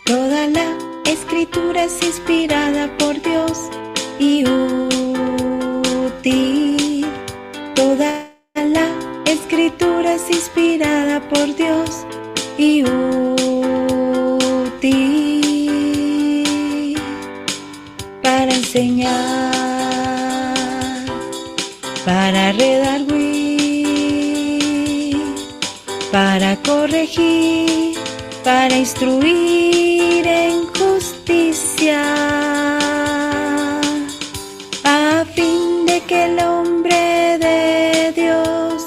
Toda la escritura es inspirada por Dios y útil. Toda la escritura es inspirada por Dios y útil para enseñar, para redarguir, para corregir, para instruir en justicia, a fin de que el hombre de Dios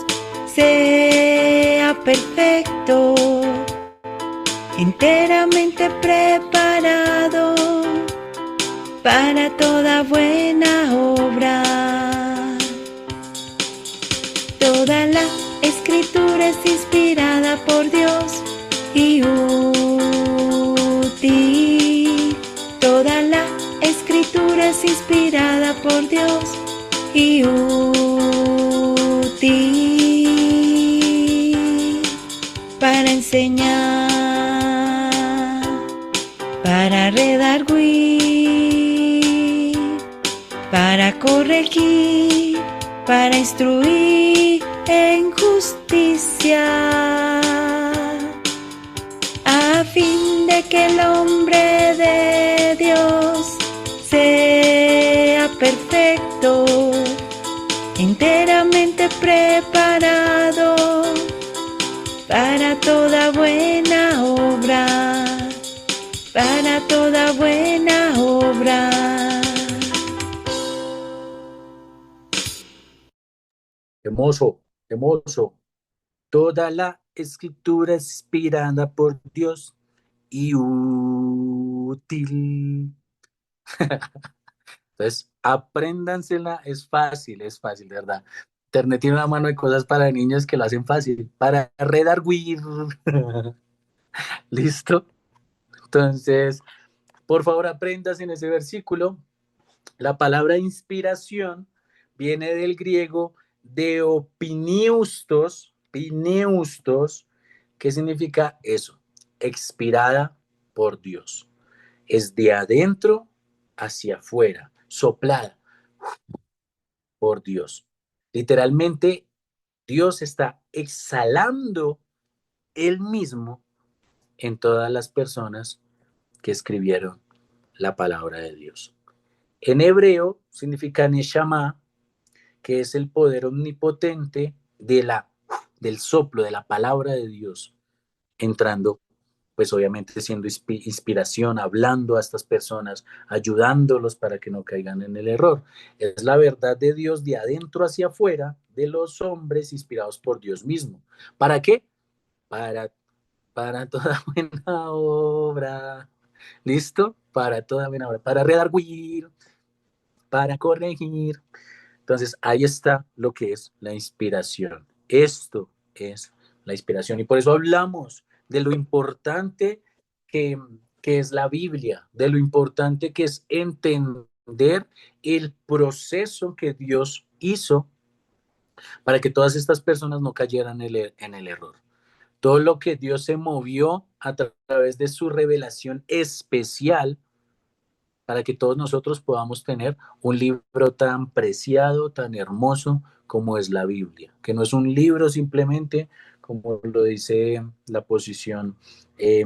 sea perfecto, enteramente preparado para toda buena obra. Toda la escritura es inspirada por Dios y útil. Toda la escritura es inspirada por Dios y útil para enseñar, para redarguir, para corregir, para instruir en justicia, a fin de que el hombre de Dios sea perfecto, enteramente preparado para toda buena obra, para toda buena obra. Hermoso, hermoso. Toda la escritura es inspirada por Dios y útil. Entonces, apréndansela, es fácil, de verdad. Internet tiene una mano de cosas para niños que lo hacen fácil, para redarguir. ¿Listo? Entonces, por favor, aprendas en ese versículo. La palabra inspiración viene del griego deopiniustos, pineustos, ¿qué significa eso? Expirada por Dios. Es de adentro hacia afuera, soplada por Dios. Literalmente, Dios está exhalando Él mismo en todas las personas que escribieron la palabra de Dios. En hebreo significa neshama, que es el poder omnipotente del soplo, de la palabra de Dios, entrando, pues obviamente siendo inspiración, hablando a estas personas, ayudándolos para que no caigan en el error. Es la verdad de Dios de adentro hacia afuera, de los hombres inspirados por Dios mismo. ¿Para qué? Para para toda buena obra. ¿Listo? Para toda buena obra, para redarguir, para corregir. Entonces, ahí está lo que es la inspiración. Esto es la inspiración. Y por eso hablamos de lo importante que, que es la Biblia, de lo importante que es entender el proceso que Dios hizo para que todas estas personas no cayeran en el error. Todo lo que Dios se movió a través de su revelación especial para que todos nosotros podamos tener un libro tan preciado, tan hermoso como es la Biblia, que no es un libro simplemente, como lo dice la posición eh,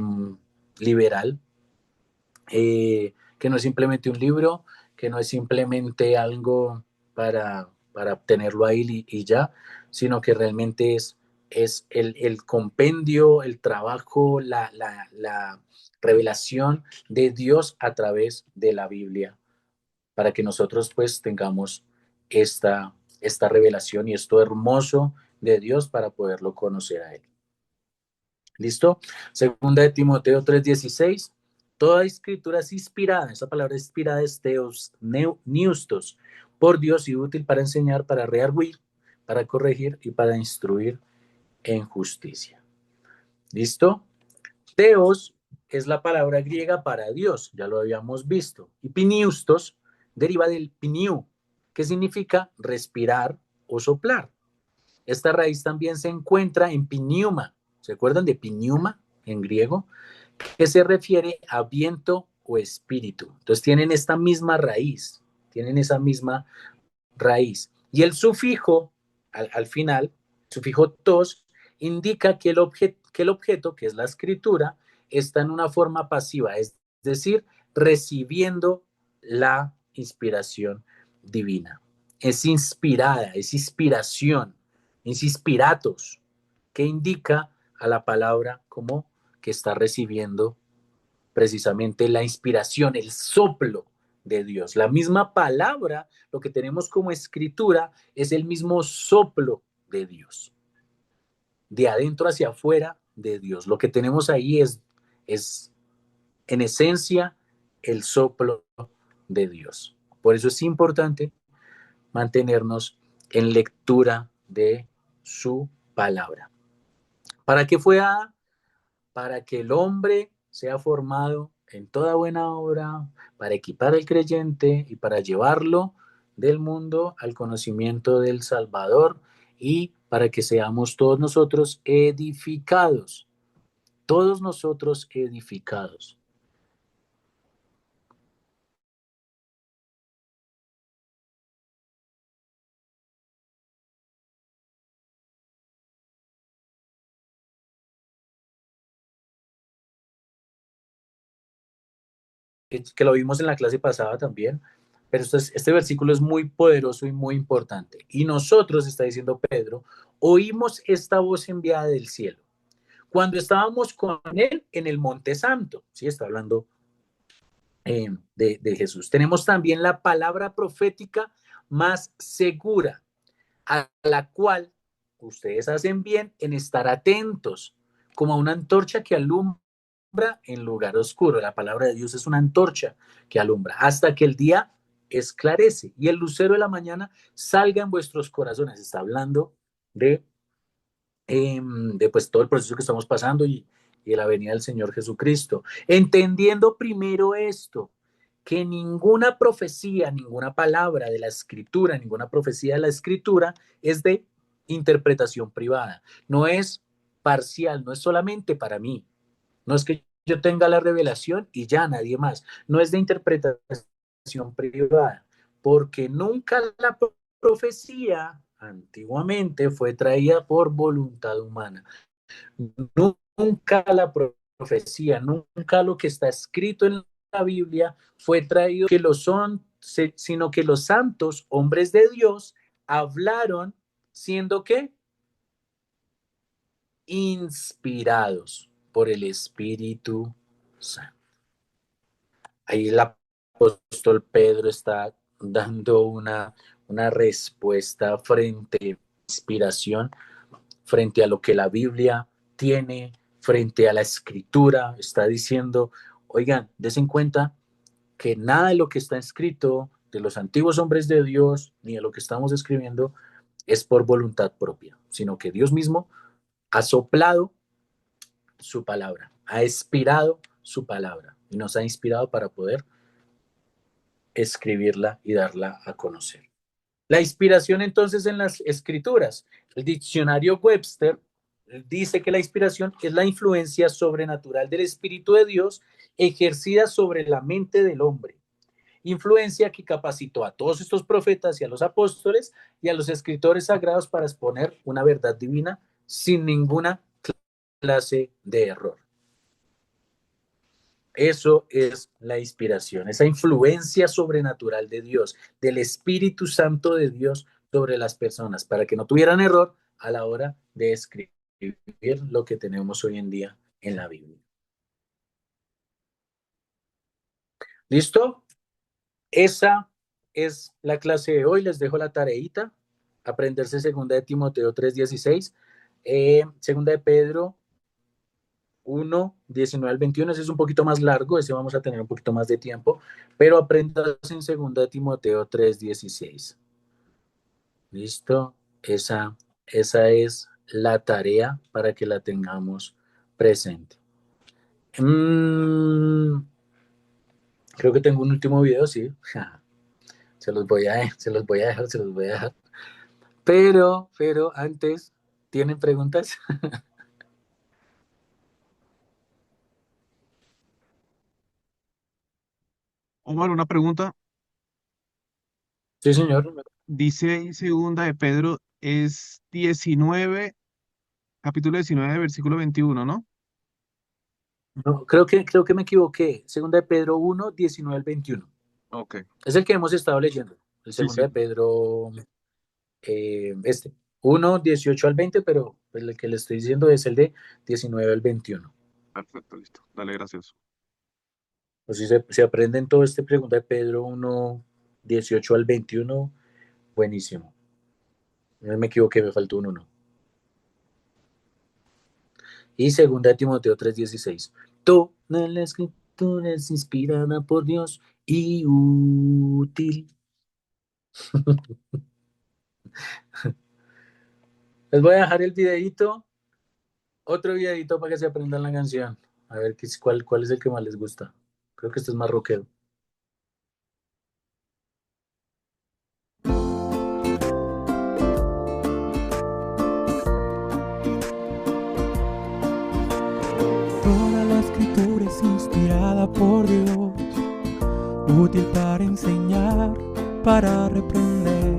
liberal, que no es simplemente un libro, que no es simplemente algo para tenerlo ahí y ya, sino que realmente es el compendio, el trabajo, la revelación de Dios a través de la Biblia, para que nosotros pues tengamos esta revelación y esto hermoso de Dios para poderlo conocer a Él. ¿Listo? Segunda de Timoteo 3:16. Toda escritura es inspirada, esa palabra inspirada es teos, neustos, por Dios y útil para enseñar, para rearguir, para corregir y para instruir en justicia. ¿Listo? Teos es la palabra griega para Dios, ya lo habíamos visto. Y piniustos deriva del piniu, que significa respirar o soplar. Esta raíz también se encuentra en pneuma. ¿Se acuerdan de pneuma en griego? Que se refiere a viento o espíritu. Entonces tienen esta misma raíz, tienen esa misma raíz. Y el sufijo, al final, sufijo tos, indica que el objeto, que es la escritura, está en una forma pasiva, es decir, recibiendo la inspiración divina. Es inspirada, es inspiración, es inspiratos, que indica a la palabra como que está recibiendo precisamente la inspiración, el soplo de Dios. La misma palabra, lo que tenemos como escritura, es el mismo soplo de Dios. De adentro hacia afuera de Dios. Lo que tenemos ahí es en esencia el soplo de Dios. Por eso es importante mantenernos en lectura de su palabra. ¿Para qué fue dada? Para que el hombre sea formado en toda buena obra, para equipar al creyente y para llevarlo del mundo al conocimiento del Salvador y para que seamos todos nosotros edificados. Que lo vimos en la clase pasada también, pero este versículo es muy poderoso y muy importante. Y nosotros, está diciendo Pedro, oímos esta voz enviada del cielo cuando estábamos con él en el Monte Santo. Sí, está hablando de Jesús. Tenemos también la palabra profética más segura, a la cual ustedes hacen bien en estar atentos, como a una antorcha que alumbra en lugar oscuro. La palabra de Dios es una antorcha que alumbra hasta que el día esclarece y el lucero de la mañana salga en vuestros corazones. Está hablando de pues todo el proceso que estamos pasando y la venida del Señor Jesucristo. Entendiendo primero esto, que ninguna profecía, ninguna palabra de la Escritura, ninguna profecía de la Escritura es de interpretación privada. No es parcial, no es solamente para mí. No es que yo tenga la revelación y ya nadie más. No es de interpretación privada, porque nunca la profecía antiguamente fue traída por voluntad humana. Nunca la profecía, nunca lo que está escrito en la Biblia fue traído que lo son, sino que los santos, hombres de Dios, hablaron siendo que inspirados por el Espíritu Santo. Ahí el apóstol Pedro está dando una respuesta frente a la inspiración, frente a lo que la Biblia tiene, frente a la escritura, está diciendo, oigan, des en cuenta que nada de lo que está escrito de los antiguos hombres de Dios, ni de lo que estamos escribiendo, es por voluntad propia, sino que Dios mismo ha soplado su palabra, ha expirado su palabra y nos ha inspirado para poder escribirla y darla a conocer. La inspiración entonces en las escrituras. El diccionario Webster dice que la inspiración es la influencia sobrenatural del Espíritu de Dios ejercida sobre la mente del hombre. Influencia que capacitó a todos estos profetas y a los apóstoles y a los escritores sagrados para exponer una verdad divina sin ninguna clase de error. Eso es la inspiración, esa influencia sobrenatural de Dios, del Espíritu Santo de Dios sobre las personas, para que no tuvieran error a la hora de escribir lo que tenemos hoy en día en la Biblia. ¿Listo? Esa es la clase de hoy. Les dejo la tareita, aprenderse 2 de Timoteo 3:16, 2 de Pedro 1, 19 al 21, ese es un poquito más largo, ese vamos a tener un poquito más de tiempo, pero aprendas en 2 de Timoteo 3:16. ¿Listo? Esa es la tarea para que la tengamos presente. Creo que tengo un último video, sí. Se los voy a dejar. Pero antes, ¿tienen preguntas? Omar, una pregunta. Sí, señor. Dice en segunda de Pedro, es 19, capítulo 19, versículo 21, ¿no? No, creo que me equivoqué. 2 de Pedro 1, 19 al 21. Ok, Es el que hemos estado leyendo. El sí, 2 sí, de Pedro 1, 18 al 20, pero el que le estoy diciendo es el de 19 al 21. perfecto, listo. Dale, gracias. Pues si se aprenden todo este 2 de Pedro 1, 18 al 21, buenísimo. No me equivoqué, me faltó un 1. Y 2 de Timoteo 3:16. Toda la escritura es inspirada por Dios y útil. Les voy a dejar el videito, otro videito para que se aprendan la canción. A ver cuál es el que más les gusta. Creo que este es más rockero. Toda la escritura es inspirada por Dios, útil para enseñar, para reprender,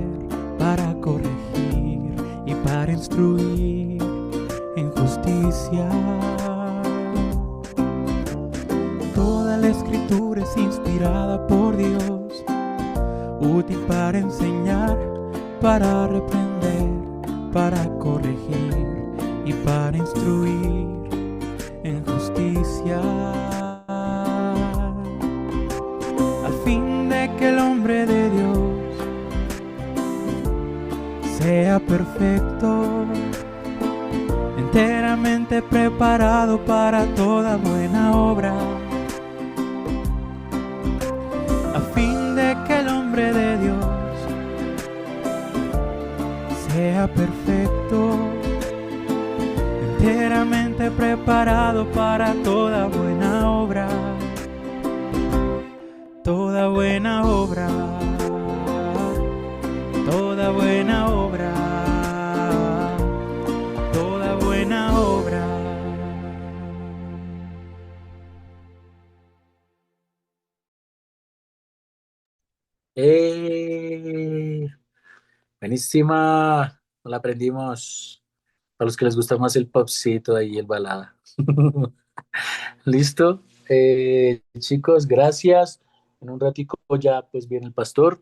para corregir y para instruir en justicia. Toda la escritura es inspirada por Dios, útil para enseñar, para reprender, para corregir y para instruir en justicia, a fin de que el hombre de Dios sea perfecto, enteramente preparado para toda buena obra, a fin de que el hombre de Dios sea perfecto, enteramente preparado para toda buena obra, toda buena obra, toda buena obra, toda buena obra. Buenísima. La aprendimos. A los que les gusta más el popcito ahí, el balada. ¿Listo? Chicos, gracias. En un ratico ya pues viene el pastor